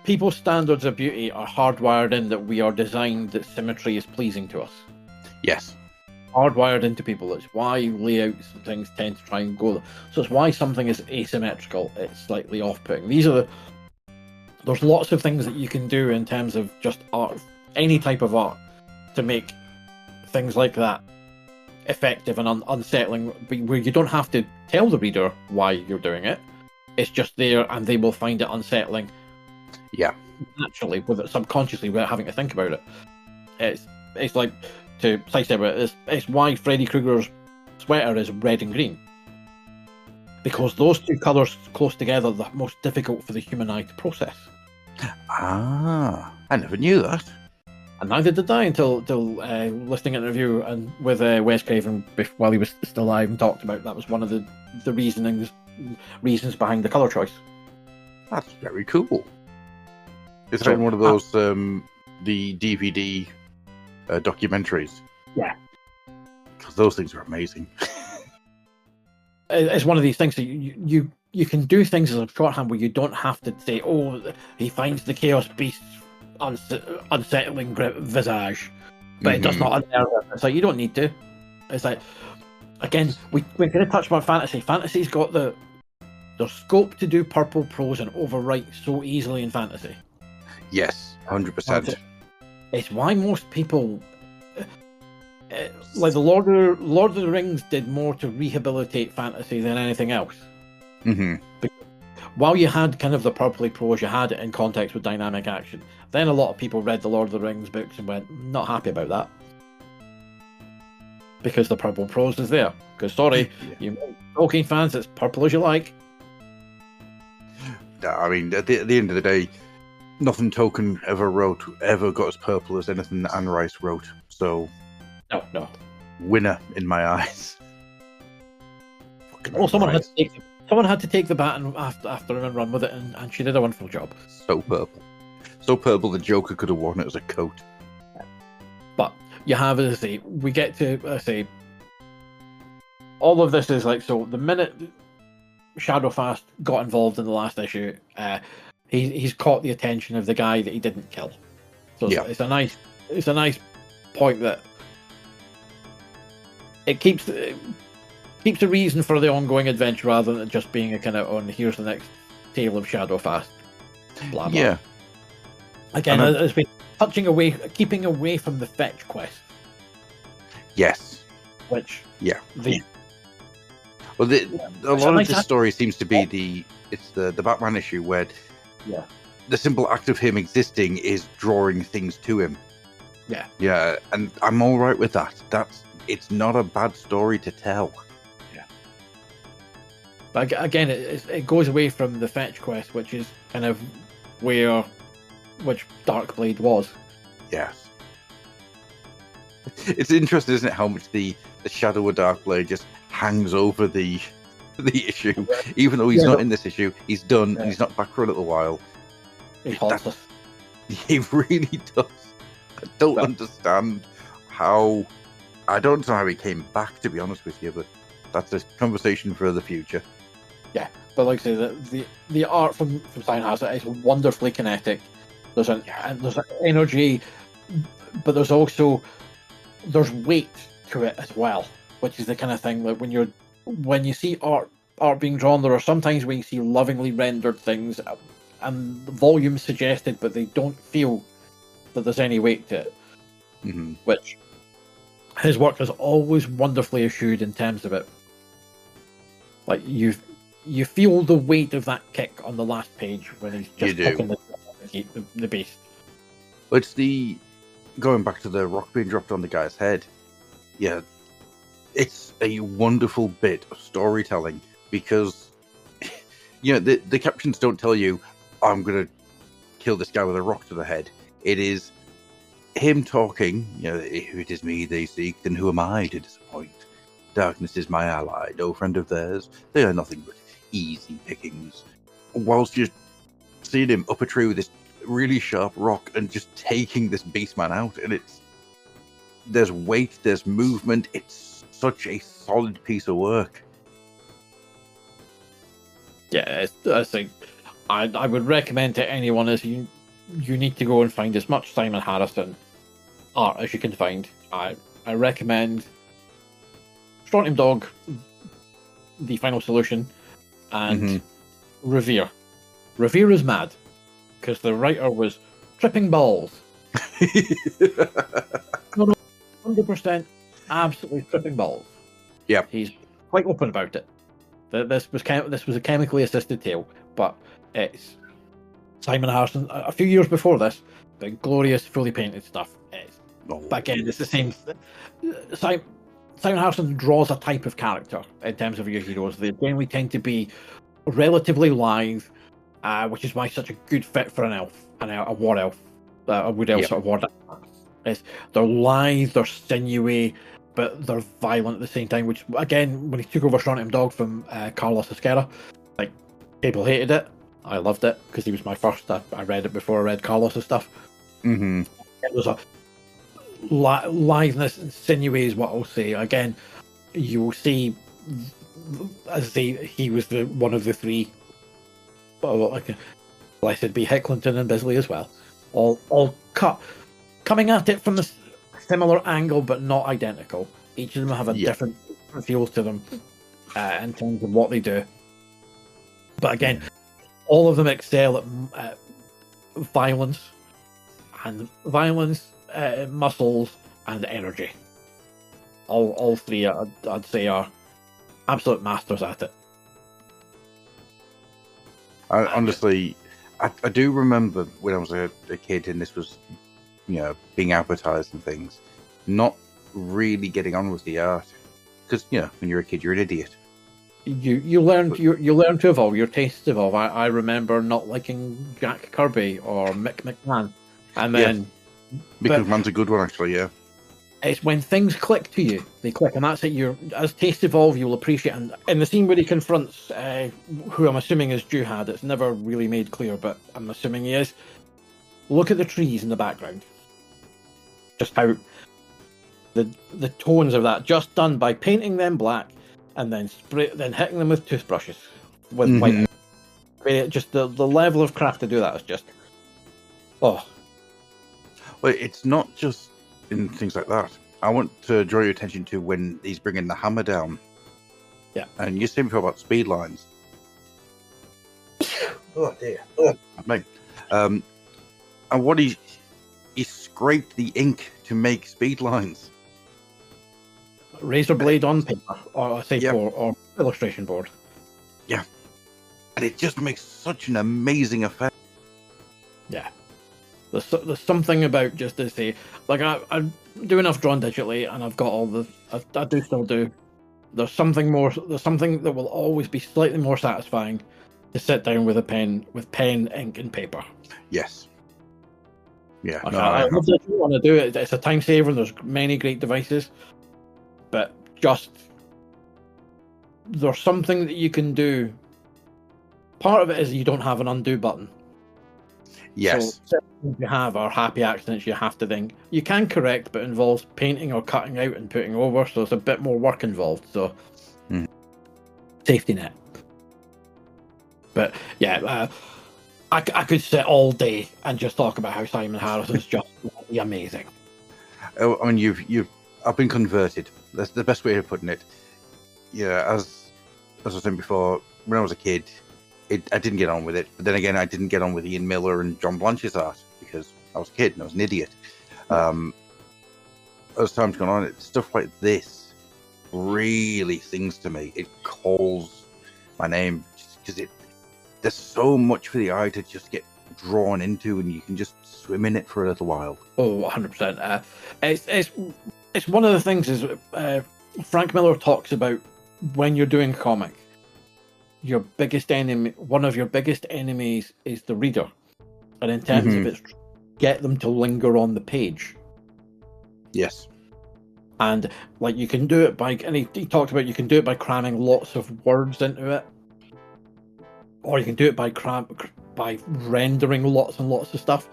people's standards of beauty are hardwired in that we are designed that symmetry is pleasing to us. Yes. Hardwired into people. It's why layouts and things tend to try and go. So it's why something is asymmetrical. It's slightly off-putting. There's lots of things that you can do in terms of just art, any type of art, to make things like that effective and unsettling, where you don't have to tell the reader why you're doing it. It's just there, and they will find it unsettling. Yeah, naturally, subconsciously, without having to think about it. It's like, to sidestep it, it's why Freddy Krueger's sweater is red and green, because those two colours close together are the most difficult for the human eye to process. Ah, I never knew that. And neither did I until listening to an interview and with Wes Craven while he was still alive, and talked about that was one of the reasons behind the colour choice. That's very cool. Is that one of those the DVD documentaries? Yeah, because those things are amazing. It's one of these things that you can do things as a shorthand where you don't have to say, "Oh, he finds the Chaos Beast's unsettling visage," but it does not unnerve him. It's like, you don't need to. It's like, again, we're going to touch on fantasy. Fantasy's got the scope to do purple prose and overwrite so easily in fantasy. Yes, 100%. It's why most people, like the Lord of the Rings, did more to rehabilitate fantasy than anything else. Mm-hmm. While you had kind of the purpley prose, you had it in context with dynamic action. Then a lot of people read the Lord of the Rings books and went, not happy about that, because the purple prose is there. Because sorry, you Tolkien fans, it's purple as you like. I mean, at the end of the day, nothing Tolkien ever wrote ever got as purple as anything that Anne Rice wrote. So, no, winner in my eyes. Well, someone had to take the baton after and run with it, and she did a wonderful job. So purple the Joker could have worn it as a coat. But you have, as I say, we get to all of this is like, so the minute Shadowfast got involved in the last issue, he's caught the attention of the guy that he didn't kill. So yeah. It's a nice point that it keeps a reason for the ongoing adventure rather than just being a kind of here's the next tale of Shadowfast. Blah blah. Yeah. Again, it's been keeping away from the fetch quest. Yes. Which a lot of this story seems to be the Batman issue where the simple act of him existing is drawing things to him. Yeah, and I'm all right with that. It's not a bad story to tell. Yeah. But again, it goes away from the fetch quest, which is kind of which Darkblade was. Yes. It's interesting, isn't it, how much the shadow of Darkblade just hangs over the issue, even though he's not in this issue. He's done, and he's not back for a little while. He really does. I don't understand how. I don't know how he came back, to be honest with you, but that's a conversation for the future. Yeah, but like I say, the art from Steinhauser is wonderfully kinetic. There's an energy, but there's weight to it as well, which is the kind of thing that when you see art being drawn, there are sometimes when you see lovingly rendered things and volumes suggested, but they don't feel that there's any weight to it. Mm-hmm. Which his work is always wonderfully eschewed in terms of it. Like you feel the weight of that kick on the last page when he's just poking the beast. It's going back to the rock being dropped on the guy's head. Yeah, it's a wonderful bit of storytelling because the captions don't tell you, I'm gonna kill this guy with a rock to the head. It is him talking. If it is me they seek, then who am I to disappoint? Darkness is my ally, no friend of theirs. They are nothing but easy pickings. Whilst you're seeing him up a tree with this really sharp rock and just taking this beastman out, and there's weight, there's movement. It's such a solid piece of work. Yeah, I think I would recommend to anyone is you need to go and find as much Simon Harrison art as you can find. I recommend Strontium Dog, The Final Solution, and Revere. Revere is mad because the writer was tripping balls. 100% absolutely tripping balls. Yeah, he's quite open about it. This was a chemically assisted tale, but it's Simon Harrison a few years before this, the glorious fully painted stuff. But again, it's the same. Simon Harrison draws a type of character in terms of your heroes. They generally tend to be relatively lithe, which is why such a good fit for an elf, a war elf, a wood elf sort of war. They're lithe, they're sinewy, but they're violent at the same time. Which again, when he took over Strontium Dog from Carlos Esquerra, like people hated it. I loved it because he was my first. I read it before I read Carlos's stuff. It was a litheness and sinewy is what I'll say. Again, you will see, as I say, he was one of the three. Blessed be Hicklinton and Bisley as well. All coming at it from a similar angle, but not identical. Each of them have a different feels to them in terms of what they do. But again, all of them excel at violence, muscles, and energy. All three, I'd say, are absolute masters at it. Honestly, I do remember when I was a kid and this was, being advertised and things, not really getting on with the art because when you're a kid, you're an idiot. You learn to evolve. Your tastes evolve. I remember not liking Jack Kirby or Mick McMahon, and then Mick McMahon's a good one actually. Yeah, it's when things click to you, they click, and that's it. As tastes evolve, you'll appreciate. And in the scene where he confronts, who I'm assuming is Juhad, it's never really made clear, but I'm assuming he is. Look at the trees in the background. Just how the tones of that, just done by painting them black and then hitting them with toothbrushes with white. Just the level of craft to do that is just Well, it's not just in things like that. I want to draw your attention to when he's bringing the hammer down. Yeah. And you said before about speed lines. Oh dear. Mate. And what he scraped the ink to make speed lines. Razor blade on paper, or or illustration board. Yeah. And it just makes such an amazing effect. Yeah. There's something about just to say, like I do enough drawn digitally, and I've got all the I do still do. There's something that will always be slightly more satisfying to sit down with pen, ink, and paper. Yes. Yeah. I love that you want to do it. It's a time saver. There's many great devices, but just there's something that you can do. Part of it is you don't have an undo button. Yes. So things you have are happy accidents you have to then you can correct, but it involves painting or cutting out and putting over, so it's a bit more work involved. So safety net. But yeah, I could sit all day and just talk about how Simon Harrison's just amazing. I mean, I've been converted. That's the best way of putting it. Yeah, as I was saying before, when I was a kid, I didn't get on with it. But then again, I didn't get on with Ian Miller and John Blanche's art because I was a kid and I was an idiot. As time's gone on, stuff like this really sings to me. It calls my name because there's so much for the eye to just get drawn into, and you can just swim in it for a little while. Oh, 100%. It's one of the things is Frank Miller talks about when you're doing a comic. Your biggest enemy, one of your biggest enemies, is the reader, and in terms of it, get them to linger on the page. Yes, and like you can do it by, and he talked about you can do it by cramming lots of words into it, or you can do it by rendering lots and lots of stuff.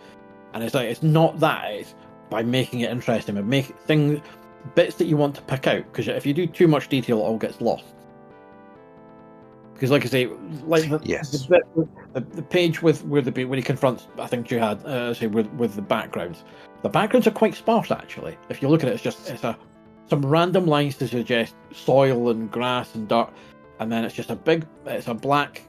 And it's like it's not that; it's by making it interesting, but make things. bits that you want to pick out, because if you do too much detail, it all gets lost. Because, like I say, like the page with where when he confronts, I think you had say with the backgrounds. The backgrounds are quite sparse actually. If you look at it, some random lines to suggest soil and grass and dirt, and then it's a black,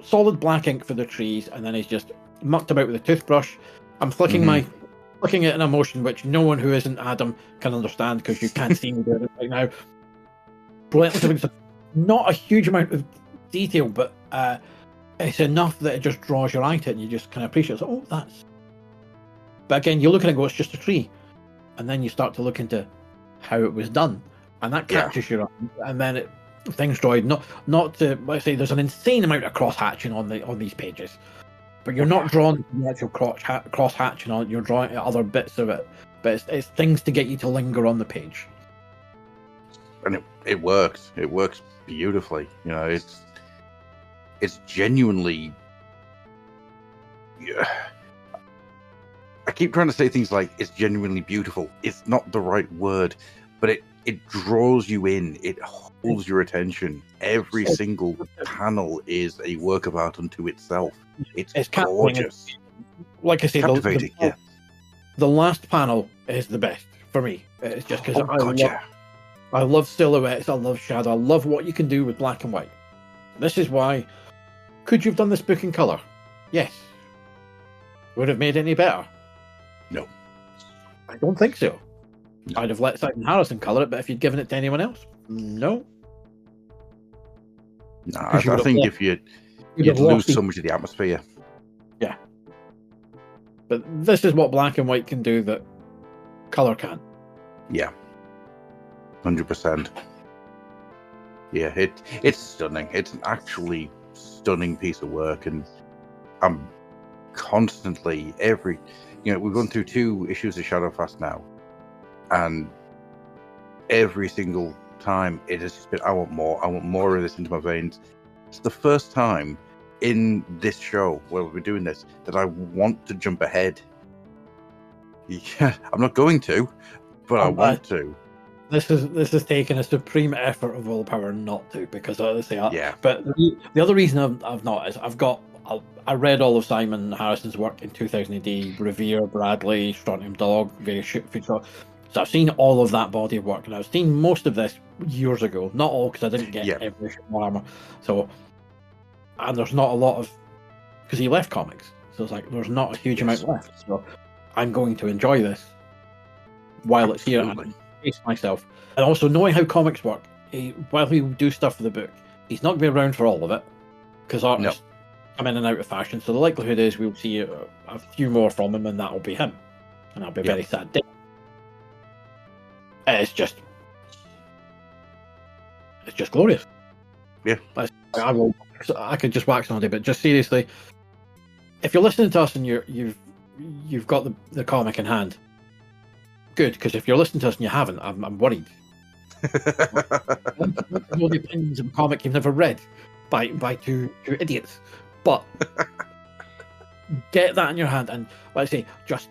solid black ink for the trees, and then he's just mucked about with a toothbrush. I'm flicking it in a motion which no one who isn't Adam can understand because you can't see me doing it right now. Brilliant. Not a huge amount of detail, but it's enough that it just draws your eye to it, and you just kind of appreciate it. So, oh, that's. But again, you look at it and go, it's just a tree, and then you start to look into how it was done, and that catches your eye, and then things drawn. Not to, let's say, there's an insane amount of cross hatching on these pages, but you're not drawn to the actual cross hatching on it. You're drawing at other bits of it, but it's things to get you to linger on the page. And it works. It works beautifully. You know, it's genuinely. Yeah. I keep trying to say things like it's genuinely beautiful. It's not the right word, but it draws you in. It holds your attention. Every single panel is a work of art unto itself. It's gorgeous. Like I say, captivating. The last panel is the best for me. It's just because I love silhouettes, I love shadow, I love what you can do with black and white. This is why. Could you have done this book in colour? Yes. Would it have made it any better? No. I don't think so. No. I'd have let Simon Harrison colour it, but if you'd given it to anyone else, no. No, I think if you'd lose so much of the atmosphere. Yeah. But this is what black and white can do that colour can't. Yeah. 100%. Yeah, it's stunning. It's an actually stunning piece of work, and I'm constantly we've gone through 2 issues of Shadowfast now, and every single time it has just been, I want more of this into my veins. It's the first time in this show where we're doing this that I want to jump ahead. Yeah, I'm not going to, but I want to. This is taking a supreme effort of willpower not to, because honestly, yeah. But the other reason I've not is I read all of Simon Harrison's work in 2000 AD, Revere, Bradley, Strontium Dog, various food shots. So I've seen all of that body of work, and I've seen most of this years ago. Not all, because I didn't get every Warhammer. So, and there's not a lot of, because he left comics, so it's like there's not a huge amount left. So I'm going to enjoy this while it's here. And pace myself, and also knowing how comics work. While we do stuff for the book, he's not going to be around for all of it, because artists come in and out of fashion. So the likelihood is we'll see a few more from him, and that'll be him, and that'll be a very sad day. It's just glorious. Yeah, I could just wax on all day, but just seriously, if you're listening to us and you've got the comic in hand, good, because if you're listening to us and you haven't, I'm worried. All the opinions of a comic you've never read by two idiots, but get that in your hand, and like I say, just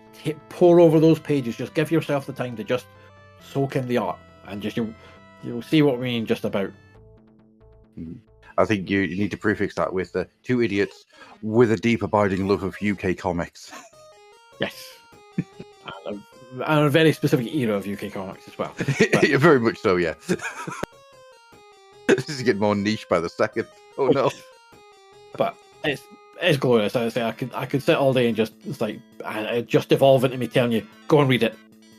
pour over those pages. Just give yourself the time to just soak in the art, and just you'll see what we mean just about. I think you need to prefix that with 2 idiots with a deep abiding love of UK comics. Yes. And a very specific era of UK comics as well. Yeah, very much so, yeah. This is getting more niche by the second. Oh no! But it's glorious. I say I could sit all day and just evolve into me telling you, go and read it,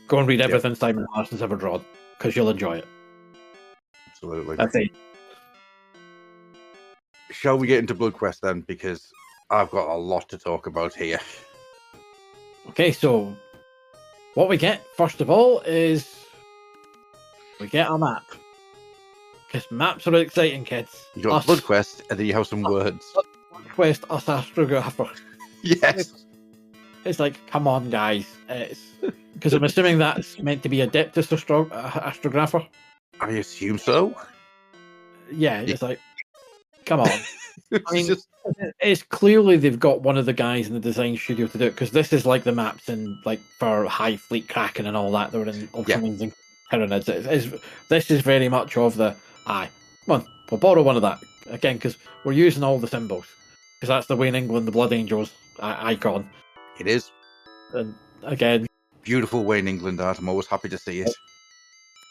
go and read everything Simon Harrison's ever drawn, because you'll enjoy it. Absolutely. That's it. Shall we get into Bloodquest then? Because I've got a lot to talk about here. Okay, so what we get, first of all, is we get a map. Because maps are exciting, kids. You got Bloodquest, and then you have some words. Bloodquest, us astrographer. Yes. It's like, come on, guys. Because I'm assuming that's meant to be Adeptus astrographer. I assume so. Yeah, it's like, come on. I mean, it's clearly they've got one of the guys in the design studio to do it, because this is like the maps in, like, for High Fleet Kraken and all that. They were in Ultramarines. Tyranids. This is very much of the aye. Come on, we'll borrow one of that again because we're using all the symbols because that's the Wayne England, the Blood Angels icon. It is. And again, beautiful Wayne England art. I'm always happy to see it.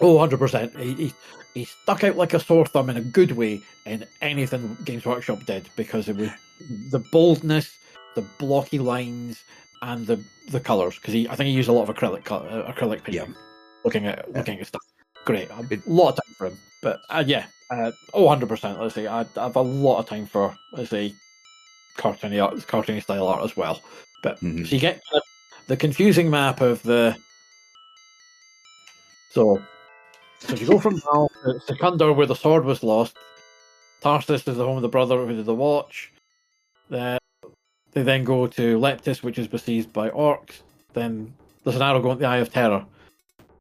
Oh, 100%. He stuck out like a sore thumb in a good way in anything Games Workshop did because it was the boldness, the blocky lines, and the colours. Because I think he used a lot of acrylic paint. Looking at stuff. Great. A lot of time for him. But 100%. Let's say I have a lot of time for, let's say, cartoony style art as well. But so you get kind of the confusing map of the. So you go from Val to Secundar, where the sword was lost. Tarsus is the home of the brother who did the watch. They then go to Leptis, which is besieged by orcs. Then there's an arrow going to the Eye of Terror.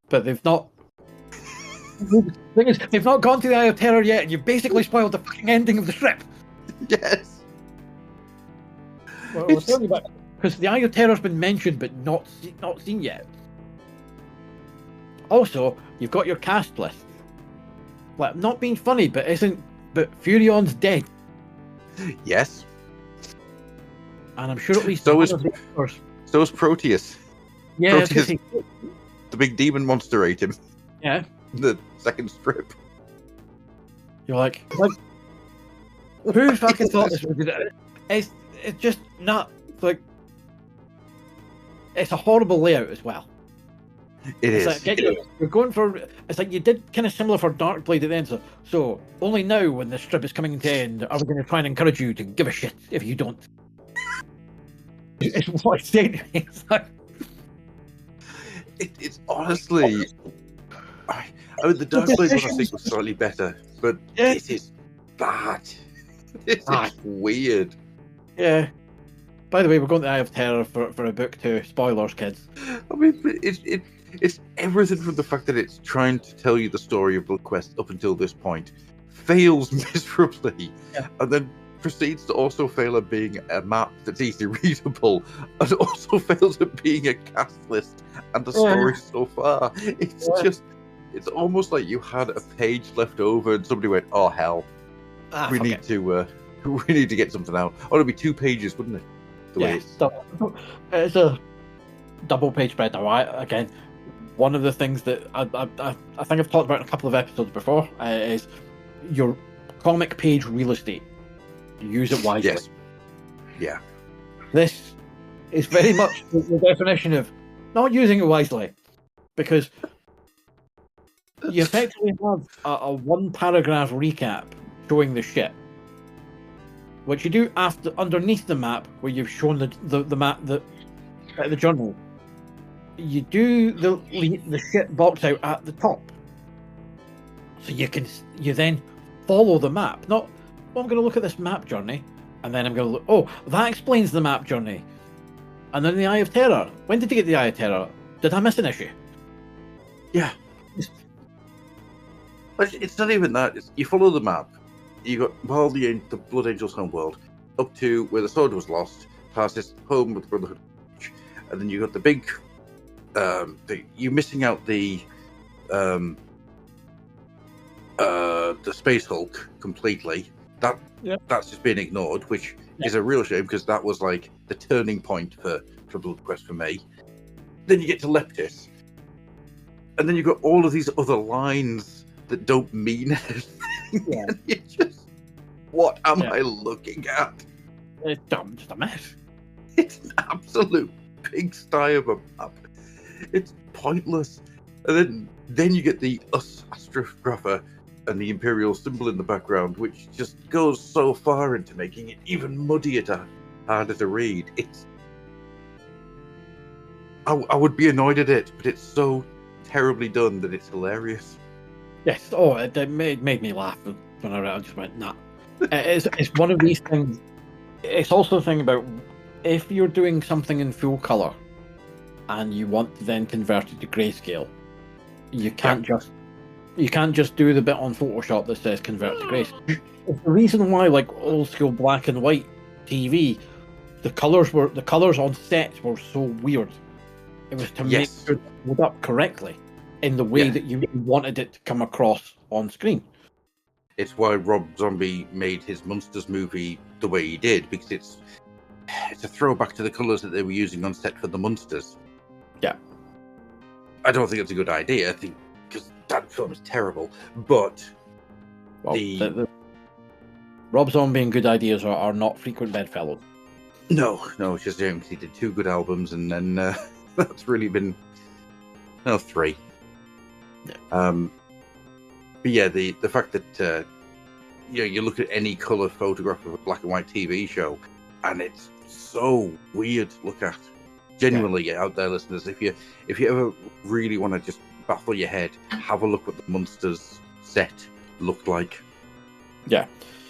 But they've not... The thing is, they've not gone to the Eye of Terror yet, and you've basically spoiled the fucking ending of the strip. Yes. Well, because the Eye of Terror's been mentioned, but not seen yet. Also, you've got your cast list. Like, not being funny, but Furion's dead. Yes. And I'm sure at least so is Proteus. Yeah, Proteus, the big demon monster ate him. Yeah. The second strip. You're like who fucking thought this was good? It's just not like it's a horrible layout as well. It is. Like, you're going for. It's like you did kind of similar for Darkblade at the end. So only now, when the strip is coming to end, are we going to try and encourage you to give a shit if you don't? It's what I say to me. It's honestly. I mean, the Darkblade one I think was slightly better, but this is bad. This is weird. Yeah. By the way, we're going to the Eye of Terror for a book too. Spoilers, kids. I mean, it's everything from the fact that it's trying to tell you the story of Bloodquest up until this point, fails miserably, and then proceeds to also fail at being a map that's easily readable, and also fails at being a cast list and the story so far. It's it's almost like you had a page left over and somebody went, "Oh hell, we need to get something out." Oh, it'd be 2 pages, wouldn't it? It's a double page spread now. Again, one of the things that I think I've talked about in a couple of episodes before is your comic page real estate. Use it wisely. Yes. Yeah. This is very much the definition of not using it wisely, because you effectively have a 1-paragraph recap showing the ship, which you do underneath the map where you've shown the map the journal. You do the ship box out at the top, so you then follow the map. Not, I'm going to look at this map journey, and then I'm going to look. Oh, that explains the map journey. And then the Eye of Terror. When did you get the Eye of Terror? Did I miss an issue? Yeah. But it's not even that. You follow the map. You got the Blood Angels' homeworld up to where the sword was lost, past this home with the Brotherhood, and then you got the big. You're missing out the Space Hulk completely. That's just been ignored, which is a real shame because that was like the turning point for Bloodquest for me. Then you get to Leptis, and then you got all of these other lines that don't mean anything. Yeah. It's just, what am I looking at? It's just a mess. It's an absolute pigsty of a map. It's pointless. And then you get the astrographer and the Imperial symbol in the background, which just goes so far into making it even muddier to harder to read. I would be annoyed at it, but it's so terribly done that it's hilarious. Yes. Oh, it made me laugh when I read it. I just went, nah. It's one of these things. It's also the thing about if you're doing something in full colour and you want to then convert it to grayscale, you can't just do the bit on Photoshop that says convert to grayscale. It's the reason why, like old school black and white TV, the colours on sets were so weird. It was to make sure they hold up correctly. in the way that you wanted it to come across on screen. It's why Rob Zombie made his Monsters movie the way he did, because it's a throwback to the colours that they were using on set for the Monsters. Yeah. I don't think it's a good idea. I think because that film is terrible, but the Rob Zombie and good ideas are not frequent bedfellows. No, it's just he did 2 good albums, and then that's really been 3. Yeah. But yeah, the fact that you look at any colour photograph of a black and white TV show, and it's so weird to look at. Genuinely, out there, listeners, if you ever really want to just baffle your head, have a look what the Monsters set looked like. Yeah,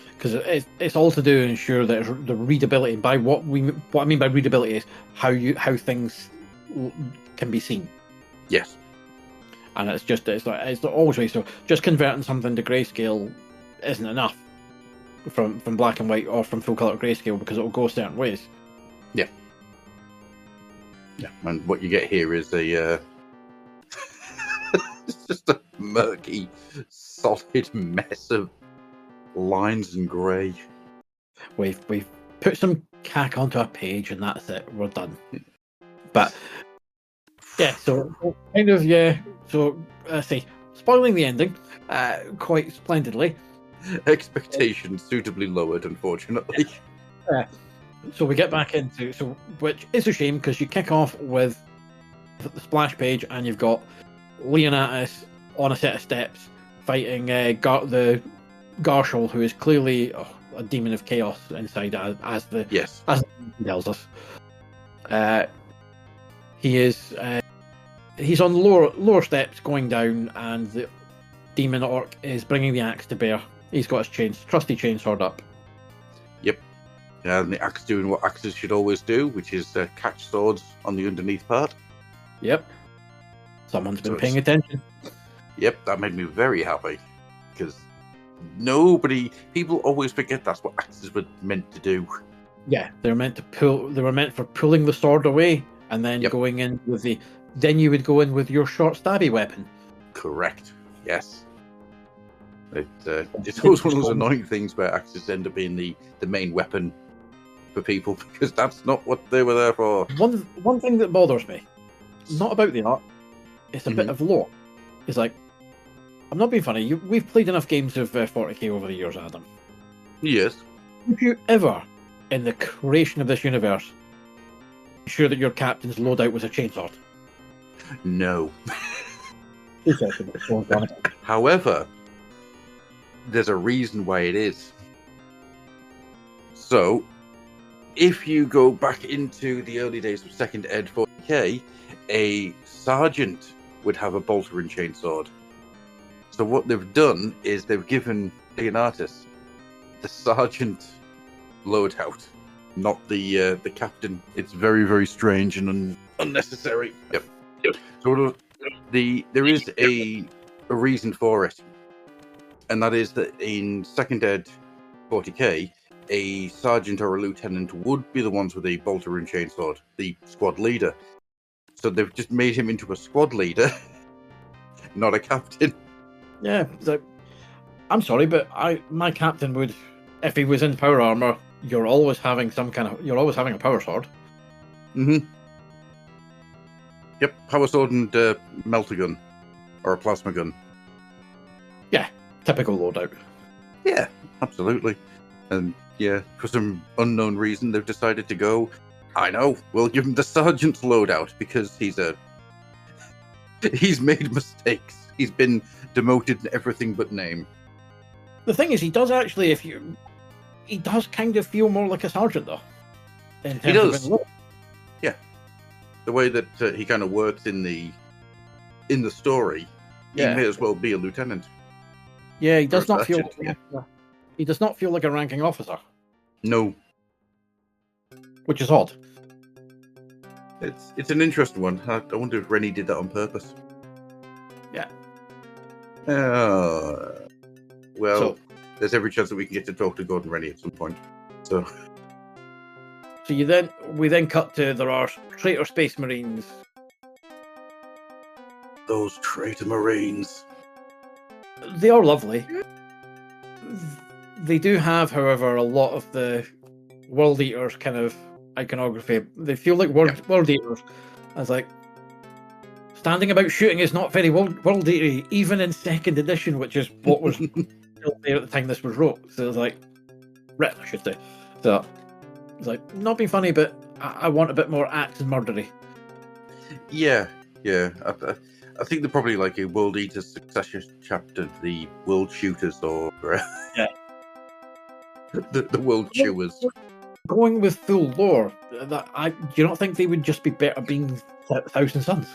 because it's all to do to ensure that the readability. By what I mean by readability is how things can be seen. Yes, and it's always so. Just converting something to grayscale isn't enough from black and white or from full color to grayscale, because it will go certain ways. Yeah. Yeah, and what you get here is it's just a murky, solid mess of lines and grey. We've put some cack onto a page, and that's it. We're done. But yeah, so kind of So say spoiling the ending, quite splendidly. Expectations suitably lowered, unfortunately. Yeah. So we get back into which is a shame, because you kick off with the splash page and you've got Leonatus on a set of steps fighting the Garshol, who is clearly a demon of chaos inside, as the tells us. He is he's on the lower steps going down, and the demon orc is bringing the axe to bear. He's got his trusty chainsword up. Yep. And the axe doing what axes should always do, which is catch swords on the underneath part. Yep. Someone's been paying attention. Yep, that made me very happy, because people always forget that's what axes were meant to do. Yeah, they were meant for pulling the sword away and then going in with then you would go in with your short stabby weapon. Correct. Yes. It's always one of those annoying things where axes end up being the main weapon for people, because that's not what they were there for. One thing that bothers me, not about the art, it's a bit of lore. It's like, I'm not being funny, we've played enough games of 40k over the years, Adam. Yes. Have you ever, in the creation of this universe, ensure that your captain's loadout was a chainsword? No. However, there's a reason why it is. So, if you go back into the early days of 2nd Ed 40k, a sergeant would have a bolter and chainsword. So what they've done is they've given Leonatus the sergeant loadout, not the captain. It's very, very strange and unnecessary. Yep. So there is a reason for it, and that is that in 2nd Ed 40k, a sergeant or a lieutenant would be the ones with a bolter and chainsword, the squad leader. So they've just made him into a squad leader, not a captain. Yeah, I'm sorry, but my captain would, if he was in power armor, you're always having a power sword. Mm-hmm. Yep, power sword and melter gun, or a plasma gun. Yeah, typical loadout. Yeah, absolutely. And yeah, for some unknown reason, they've decided to go, I know, we'll give him the sergeant's loadout, because he's made mistakes. He's been demoted in everything but name. The thing is, he does actually, he does kind of feel more like a sergeant, though. He does. Yeah. The way that he kind of works in the story, he may as well be a lieutenant. Yeah, he does not feel. He does not feel like a ranking officer. No. Which is odd. It's an interesting one. I wonder if Rennie did that on purpose. Yeah. Well, there's every chance that we can get to talk to Gordon Rennie at some point. So we then cut to there are traitor space marines Those traitor Marines. They are lovely. They do have, however, a lot of the World Eaters kind of iconography. They feel like World Eaters. I was like, standing about shooting is not very World Eater, even in 2nd edition, which is what was still there at the time this was wrote. So it was like, written, I should say. So it's like, not being funny, but I want a bit more axe and murdery. Yeah. I think they're probably like a World Eaters successor chapter, the World Shooters, or the World Chewers. Going with full lore, do you not think they would just be better being Thousand Suns?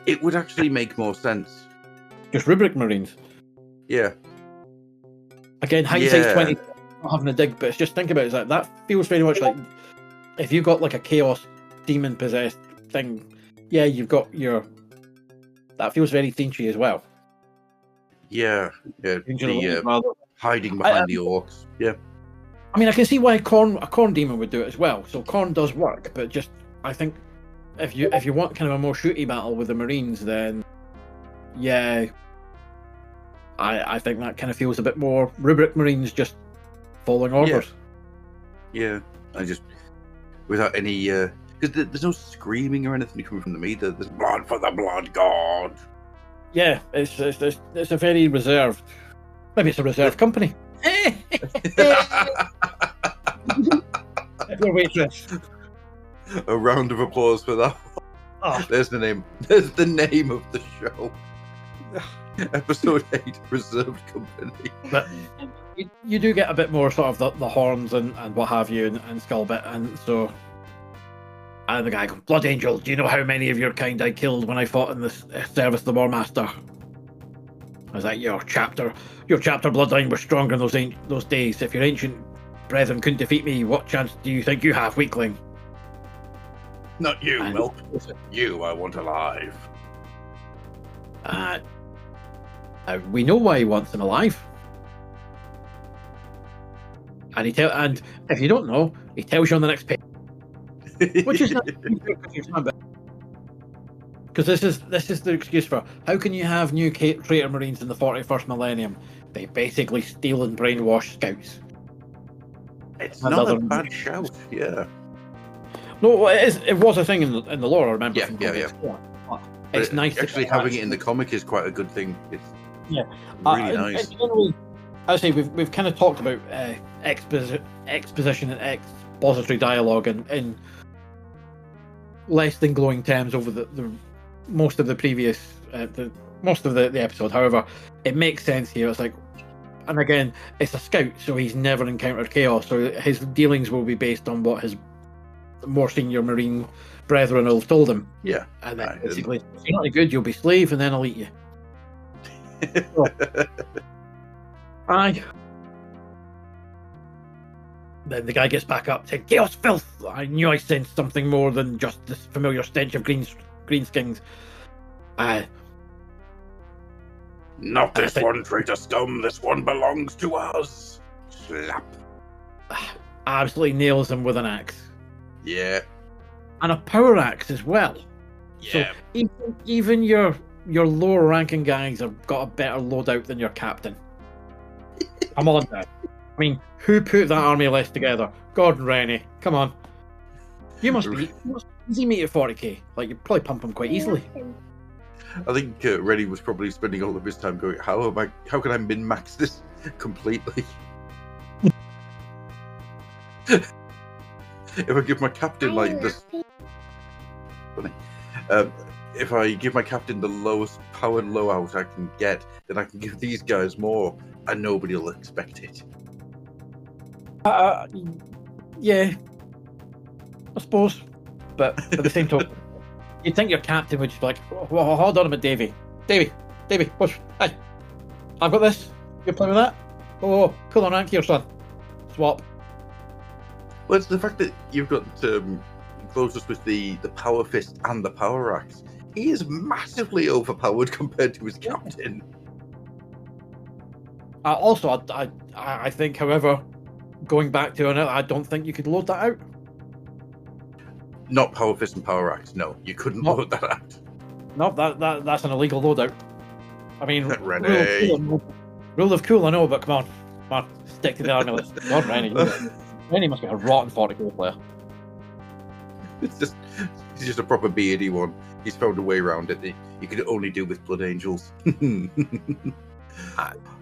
It would actually make more sense. Just rubric Marines. Yeah. Again, hindsight's 20. Not having a dig, but it's just think about it. It's like, that feels very much like if you've got like a chaos demon possessed thing. Yeah, you've got your. That feels very Thinchy as well. Yeah. Hiding behind the orcs. Yeah. I mean, I can see why a corn demon would do it as well. So corn does work, but just I think if you want kind of a more shooty battle with the Marines, then yeah, I think that kind of feels a bit more rubric Marines just following orders. Yeah. I just without any because there's no screaming or anything coming from them either. There's blood for the blood god. Yeah, it's a very reserved. Maybe it's a reserved company. Your waitress. A round of applause for that. Oh. There's the name. There's the name of the show. Episode 8, Reserved Company. But you do get a bit more sort of the horns and what have you and Skullbit, and so. And the guy goes, Blood Angel, do you know how many of your kind I killed when I fought in the service of the War Master? I was like, your chapter bloodline was stronger in those days. If your ancient brethren couldn't defeat me, what chance do you think you have, weakling? Not you, Whelp. You I want alive. We know why he wants him alive. And if you don't know, he tells you on the next page. Which is not because this is the excuse for how can you have new traitor Marines in the 41st millennium? They basically steal and brainwash scouts. It's not a bad shout, yeah. No, it was a thing in the lore. I remember. Yeah. It's nice. Actually, having it in the comic is quite a good thing. It's really nice. Generally, I say we've kind of talked about exposition and expository dialogue in less than glowing terms over the most of the previous most of the episode. However, it makes sense here. It's like, and again, it's a scout, so he's never encountered chaos, so his dealings will be based on what his more senior Marine brethren will have told him. Yeah. And then basically, if you're not any good, you'll be slave, and then I'll eat you. So, aye. Then the guy gets back up, saying, Chaos filth! I knew I sensed something more than just this familiar stench of greenskins. Not this one, traitor scum. This one belongs to us. Slap. Absolutely nails him with an axe. Yeah. And a power axe as well. Yeah. So even your lower ranking guys have got a better loadout than your captain. I'm on that. I mean, who put that army list together? Gordon Rennie. Come on. You must be easy meet at 40k. Like, you probably pump him quite easily. I think Rennie was probably spending all of his time going, how can I min-max this completely? If I give my captain like this, funny. If I give my captain the lowest power loadout I can get, then I can give these guys more, and nobody will expect it. Yeah, I suppose, but at the same time, you'd think your captain would just be like, oh, hold on a minute, Davey, what's? Hey, I've got this. You play with that? Oh, pull on rank here, son. Swap. Well, it's the fact that you've got Clotus with the power fist and the power axe. He is massively overpowered compared to his captain. Also, I think, however, going back to it, I don't think you could load that out. Not power fist and power axe. No, you couldn't load that out. No, that's an illegal loadout. I mean, Rennie. Rule of cool, I know, but come on, stick to the army list. God, Rennie must be a rotten 40k player. He's just a proper beardy one. He's found a way around it. You can only do with Blood Angels.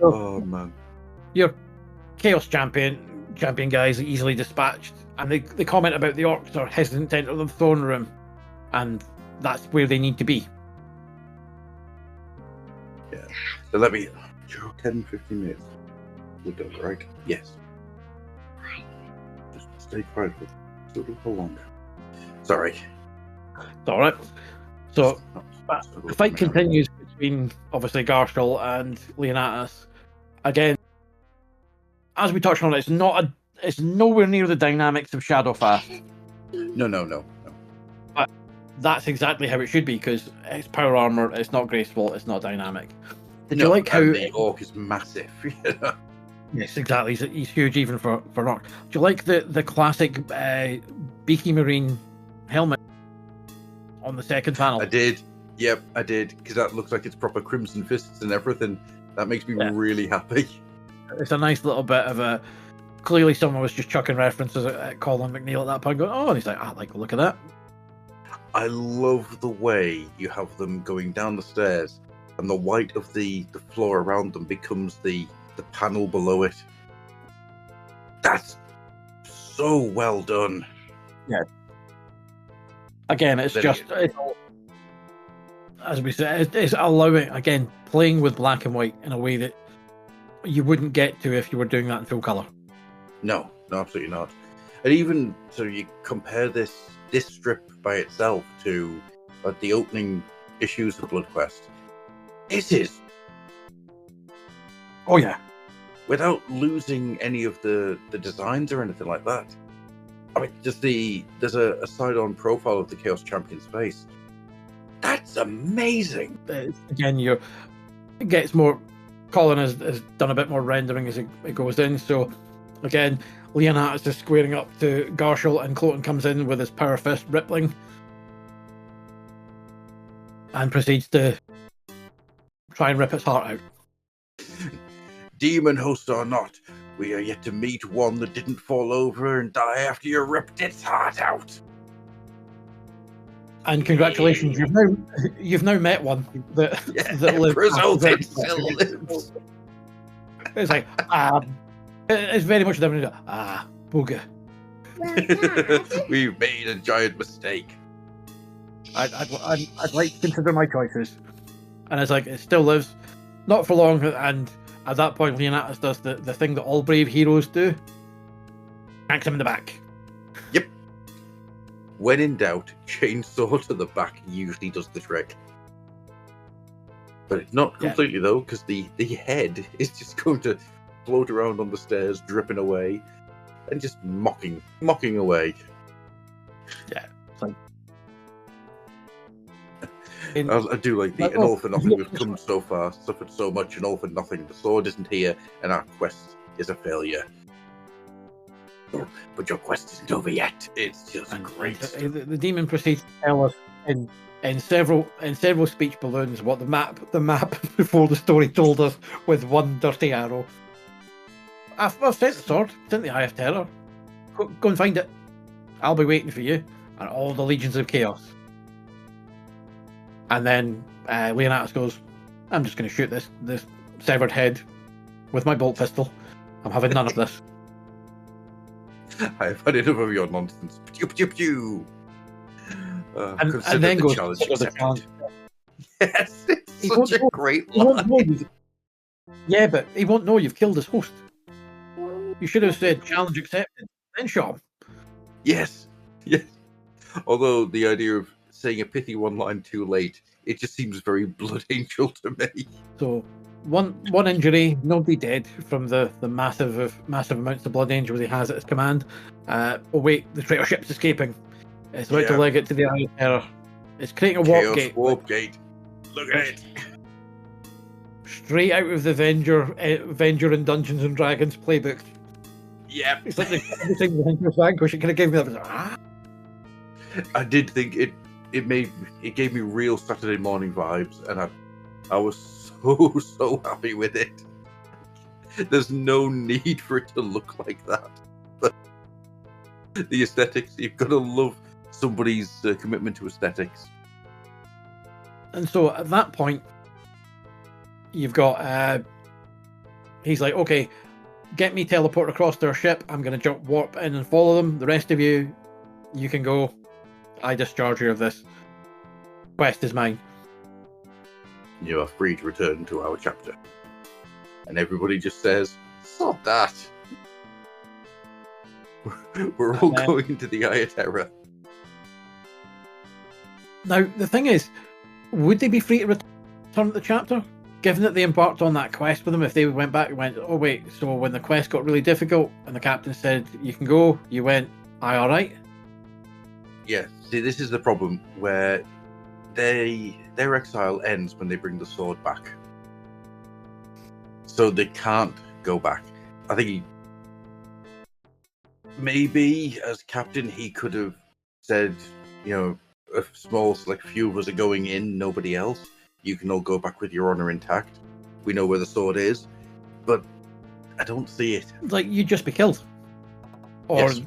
Oh man, your Chaos champion guys are easily dispatched, and they comment about the orcs are hesitant to enter the throne room, and that's where they need to be. Yeah. So let me 10, 15 minutes. We're done, right? Yes. Just stay quiet for a little longer. Sorry. It's all right. So the fight continues between obviously Garshal and Leonatus. Again, as we touched on, it's nowhere near the dynamics of Shadowfast. No. But that's exactly how it should be, because it's power armor. It's not graceful. It's not dynamic. Did you like how the orc is massive? Yes, exactly. He's huge even for an orc. Do you like the classic beaky marine helmet on the second panel? I did. Yep, I did, because that looks like it's proper Crimson Fists and everything. That makes me really happy. It's a nice little bit of a... Clearly someone was just chucking references at Colin McNeil at that point, going, oh, and he's like, I like the look of that. I love the way you have them going down the stairs, and the white of the floor around them becomes the panel below it. That's so well done. Yeah. Again, it's as we said, it's allowing, again, playing with black and white in a way that you wouldn't get to if you were doing that in full colour. No, absolutely not. And even so, you compare this strip by itself to the opening issues of Bloodquest. It is. Oh yeah. Without losing any of the designs or anything like that. I mean, just there's a side-on profile of the Chaos Champion's face. That's amazing. Again, it gets more. Colin has done a bit more rendering as it goes in. So, again, Leonatus is squaring up to Garshal, and Cloten comes in with his power fist rippling, and proceeds to try and rip its heart out. Demon host or not, we are yet to meet one that didn't fall over and die after you ripped its heart out. And congratulations, you've now met one that still lives. It's like it's very much different. Booga. We've made a giant mistake. I'd like to consider my choices, and it's like it still lives, not for long. And at that point, Leonatus does the thing that all brave heroes do: yanks him in the back. Yep. When in doubt, chainsaw to the back usually does the trick. But it's not completely though, because the head is just going to float around on the stairs, dripping away, and just mocking away. Yeah. I do like the all for nothing. We've come so far, suffered so much, and all for nothing. The sword isn't here, and our quest is a failure. But your quest isn't over yet. It's just great. The demon proceeds to tell us in several speech balloons what the map before the story told us with one dirty arrow. I've sent the sword, sent the Eye of Terror. Go and find it. I'll be waiting for you and all the legions of chaos. And then Leonatus goes, I'm just going to shoot this severed head with my bolt pistol. I'm having none of this. I've had enough of your nonsense. Pew pew pew. And then goes the challenge. Yes, it's such a great line. Yeah, but he won't know you've killed his host. You should have said challenge accepted, then shot him. Yes. Although the idea of saying a pithy one line too late, it just seems very Blood Angel to me. So one injury, nobody dead from the massive amounts of Blood Angel he has at his command. Oh wait, the traitor ship's escaping. It's about to leg it to the Eye of Terror. It's creating a warp gate. Look at it. Straight out of the Avenger and Dungeons and Dragons playbook. Yep. It's like everything the Vanquish it could have given me that. I did think it it gave me real Saturday morning vibes, and I was so happy with it. There's no need for it to look like that. But the aesthetics, you've got to love somebody's commitment to aesthetics. And so at that point, you've got he's like, okay, get me teleport across their ship. I'm going to jump warp in and follow them. The rest of you can go. I discharge you of this. Quest is mine. You are free to return to our chapter. And everybody just says, "Stop that." We're all going into the Eye of Terror. Now, the thing is, would they be free to return to the chapter? Given that they embarked on that quest with them, if they went back and went, oh wait, so when the quest got really difficult and the captain said, you can go, you went, aye, alright? Yeah, see, this is the problem, where their exile ends when they bring the sword back. So they can't go back. I think maybe as captain he could have said, a small select few of us are going in, nobody else. You can all go back with your honor intact. We know where the sword is. But I don't see it. Like, you'd just be killed. Or, yes.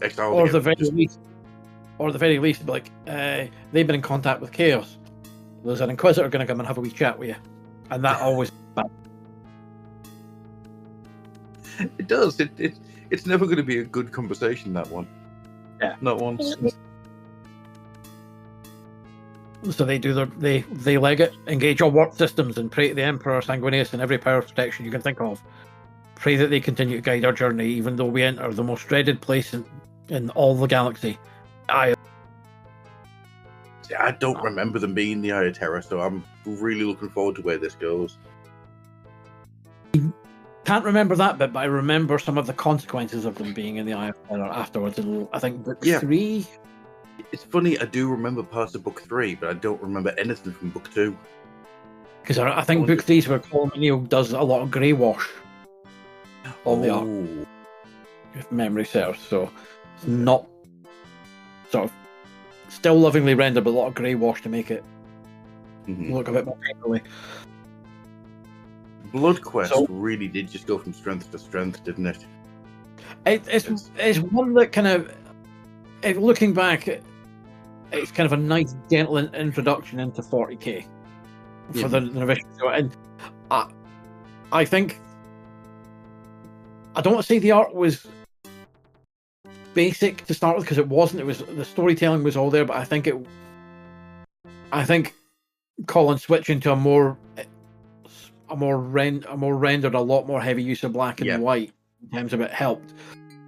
Exiled or again. the very least, be like, they've been in contact with Chaos. There's an Inquisitor going to come and have a wee chat with you. And that always... It does. It's never going to be a good conversation, that one. Yeah. Not once. So they do they leg it, engage all warp systems, and pray to the Emperor Sanguinius and every power of protection you can think of. Pray that they continue to guide our journey, even though we enter the most dreaded place in all the galaxy. I don't remember them being the Eye of Terror, so I'm really looking forward to where this goes. Can't remember that bit, but I remember some of the consequences of them being in the Eye of Terror afterwards. I think book 3. It's funny, I do remember parts of book 3, but I don't remember anything from book 2. Because I think book 3 is where Colin McNeil does a lot of grey wash on the arc, if memory serves. So it's not sort of still lovingly rendered, but a lot of grey wash to make it look a bit more painfully. Bloodquest really did just go from strength to strength, didn't it? It's one that kind of, looking back, it's kind of a nice, gentle introduction into 40k for the revision. And I think, I don't want to say the art was basic to start with, because it wasn't. It was, the storytelling was all there, but I think Colin switching to a more rendered, a lot more heavy use of black and white in terms of it helped.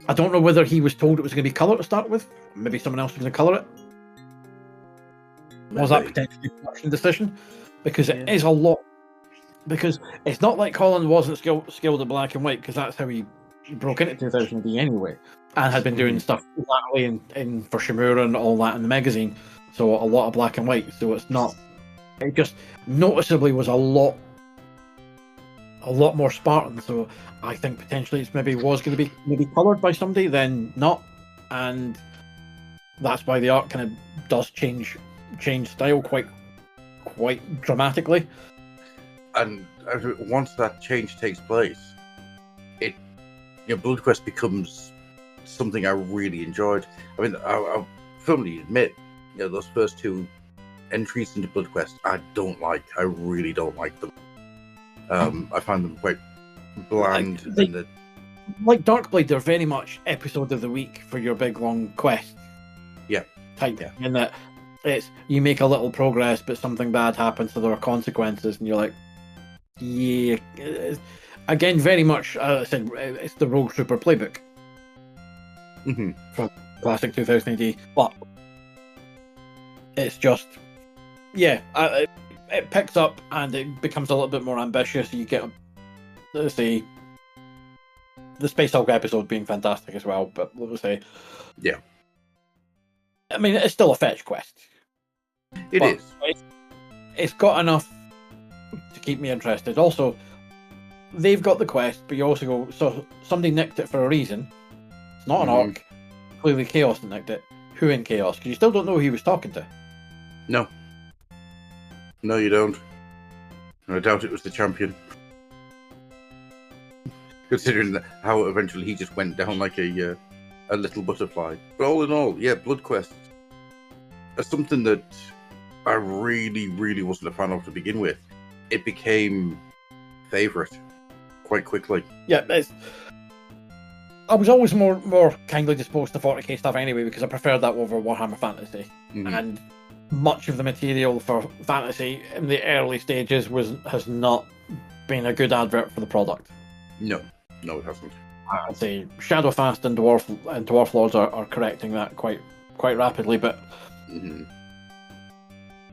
I don't know whether he was told it was going to be colour to start with. Maybe someone else was going to colour it. Was that potentially a production decision? Because it is a lot. Because it's not like Colin wasn't skilled at black and white, because that's how he broke into 2000 AD anyway, and had been doing stuff latterly in for Shimura and all that in the magazine. So a lot of black and white. So it's not. It just noticeably was a lot more Spartan. So I think potentially it's was going to be coloured by somebody, then not, and that's why the art kind of does change style quite dramatically. And once that change takes place, Bloodquest becomes something I really enjoyed. I mean, I'll firmly admit, those first 2 entries into Bloodquest, I don't like. I really don't like them. I find them quite bland. Like Darkblade, they're very much episode of the week for your big long quest. In that it's, you make a little progress, but something bad happens, so there are consequences, and you're like, again, very much. I said it's the Rogue Trooper playbook from classic 2000 AD, but it's just it picks up and it becomes a little bit more ambitious. You get, let's say, the Space Hulk episode being fantastic as well, but let's say, I mean, it's still a fetch quest. It is. It's got enough to keep me interested. Also, they've got the quest, but you also go, so somebody nicked it for a reason. It's not an arc. Clearly Chaos nicked it. who in Chaos, because you still don't know who he was talking to. No. No, you don't. And I doubt it was the champion. Considering how eventually he just went down like a little butterfly. But all in all, yeah, Bloodquest is something that I really, really wasn't a fan of to begin with. It became favourite quite quickly. Yeah, I was always more kindly disposed to 40k stuff anyway, because I preferred that over Warhammer Fantasy. Mm-hmm. And much of the material for Fantasy in the early stages has not been a good advert for the product. No, it hasn't. I'd say Shadowfast and Dwarf Lords are correcting that quite rapidly, but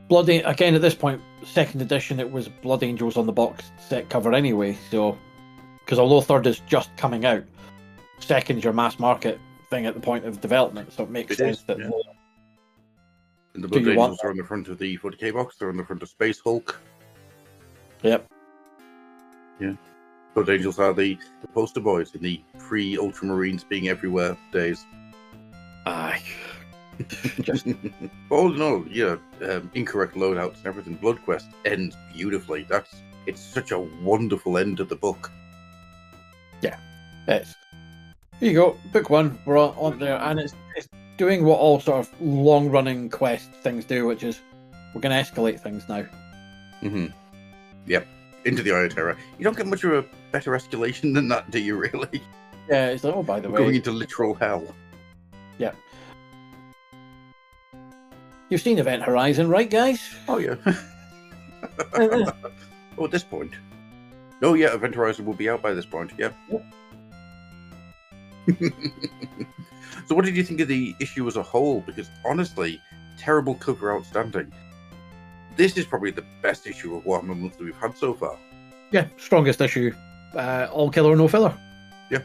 Blood again at this point, second edition, it was Blood Angels on the box set cover anyway. So, because although third is just coming out, second's your mass market thing at the point of development, so it makes sense that. Yeah. And the Blood Angels are on the front of the 40k box. They're on the front of Space Hulk. Yep. Yeah. Blood Angels are the poster boys in the pre-Ultramarines being everywhere days. Aye. Just all in all, yeah, incorrect loadouts and everything. Bloodquest ends beautifully. It's such a wonderful end of the book. Yeah, it's. Here you go, book one. We're on there, and it's doing what all sort of long-running quest things do, which is we're going to escalate things now. Yep, into the Eye of Terror. You don't get much of a better escalation than that, do you? Really? Yeah, it's like, oh, by the way, going into literal hell. Yeah. You've seen Event Horizon, right, guys? Oh, yeah. Oh, at this point. Oh, yeah, Event Horizon will be out by this point, yeah. Yep. So what did you think of the issue as a whole? Because, honestly, terrible cover outstanding. This is probably the best issue of Warhammer Monthly we've had so far. Yeah, strongest issue. All killer, no filler. Yeah.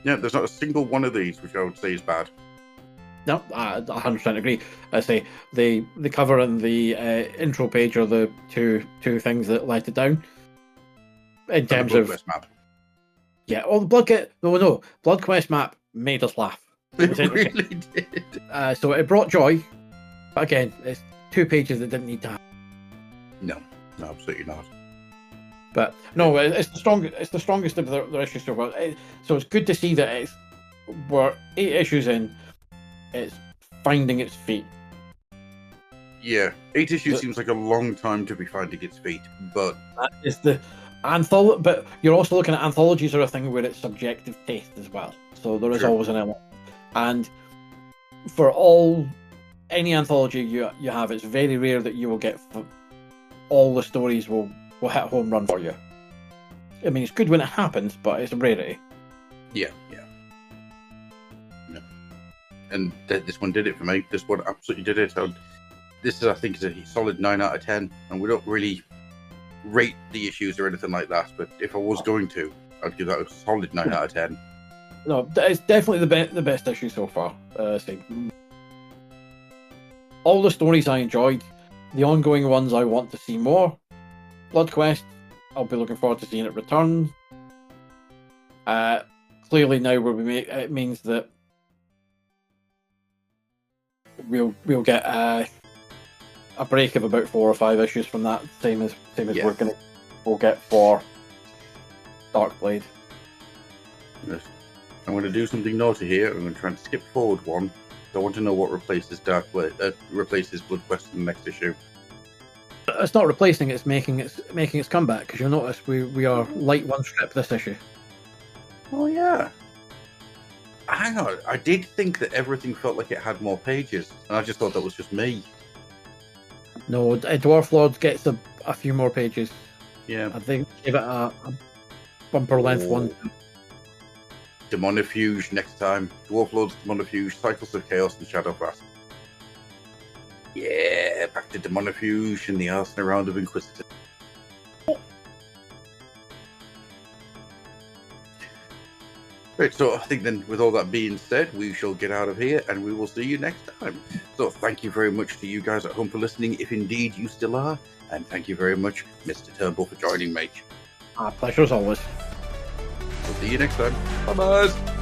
Yeah, there's not a single one of these which I would say is bad. No, I 100% agree. I say the cover and the intro page are the two things that let it down. In terms of map. Yeah, the Bloodquest map made us laugh. It really did. So it brought joy, but again, it's 2 pages that didn't need to have. No, absolutely not. But no, it's the strongest. It's the strongest of their issues so far. So it's good to see that we're 8 issues in. It's finding its feet. Yeah, 8 issues seems like a long time to be finding its feet, but that is the anthology. But you're also looking at anthologies are a thing where it's subjective taste as well. So there is always an element. And for any anthology you have, it's very rare that you will get all the stories will hit home run for you. I mean, it's good when it happens, but it's a rarity. Yeah. And this one did it for me. This one absolutely did it. I think, is a solid 9 out of 10. And we don't really rate the issues or anything like that. But if I was going to, I'd give that a solid 9 out of 10. No, it's definitely the best issue so far. All the stories I enjoyed. The ongoing ones I want to see more. Bloodquest, I'll be looking forward to seeing it return. Clearly now it means that we'll get a break of about 4 or 5 issues from that, same as we'll get for Darkblade. Yes. I'm going to do something naughty here. I'm going to try and skip forward one. I want to know what replaces Darkblade, replaces Bloodquest in the next issue. It's not replacing; it's making its comeback. Because you'll notice we are light one strip this issue. Oh yeah. Hang on, I did think that everything felt like it had more pages, and I just thought that was just me. No, Dwarf Lord gets a few more pages. Yeah. I think give it a bumper length one. Demonifuge next time. Dwarf Lord's Demonifuge, Cycles of Chaos, and Shadowfast. Yeah, back to Demonifuge and the Arsenal round of Inquisitor. Right, so I think then with all that being said, we shall get out of here and we will see you next time. So thank you very much to you guys at home for listening, if indeed you still are. And thank you very much, Mr. Turnbull, for joining me. Pleasure as always. We'll see you next time. Bye-bye.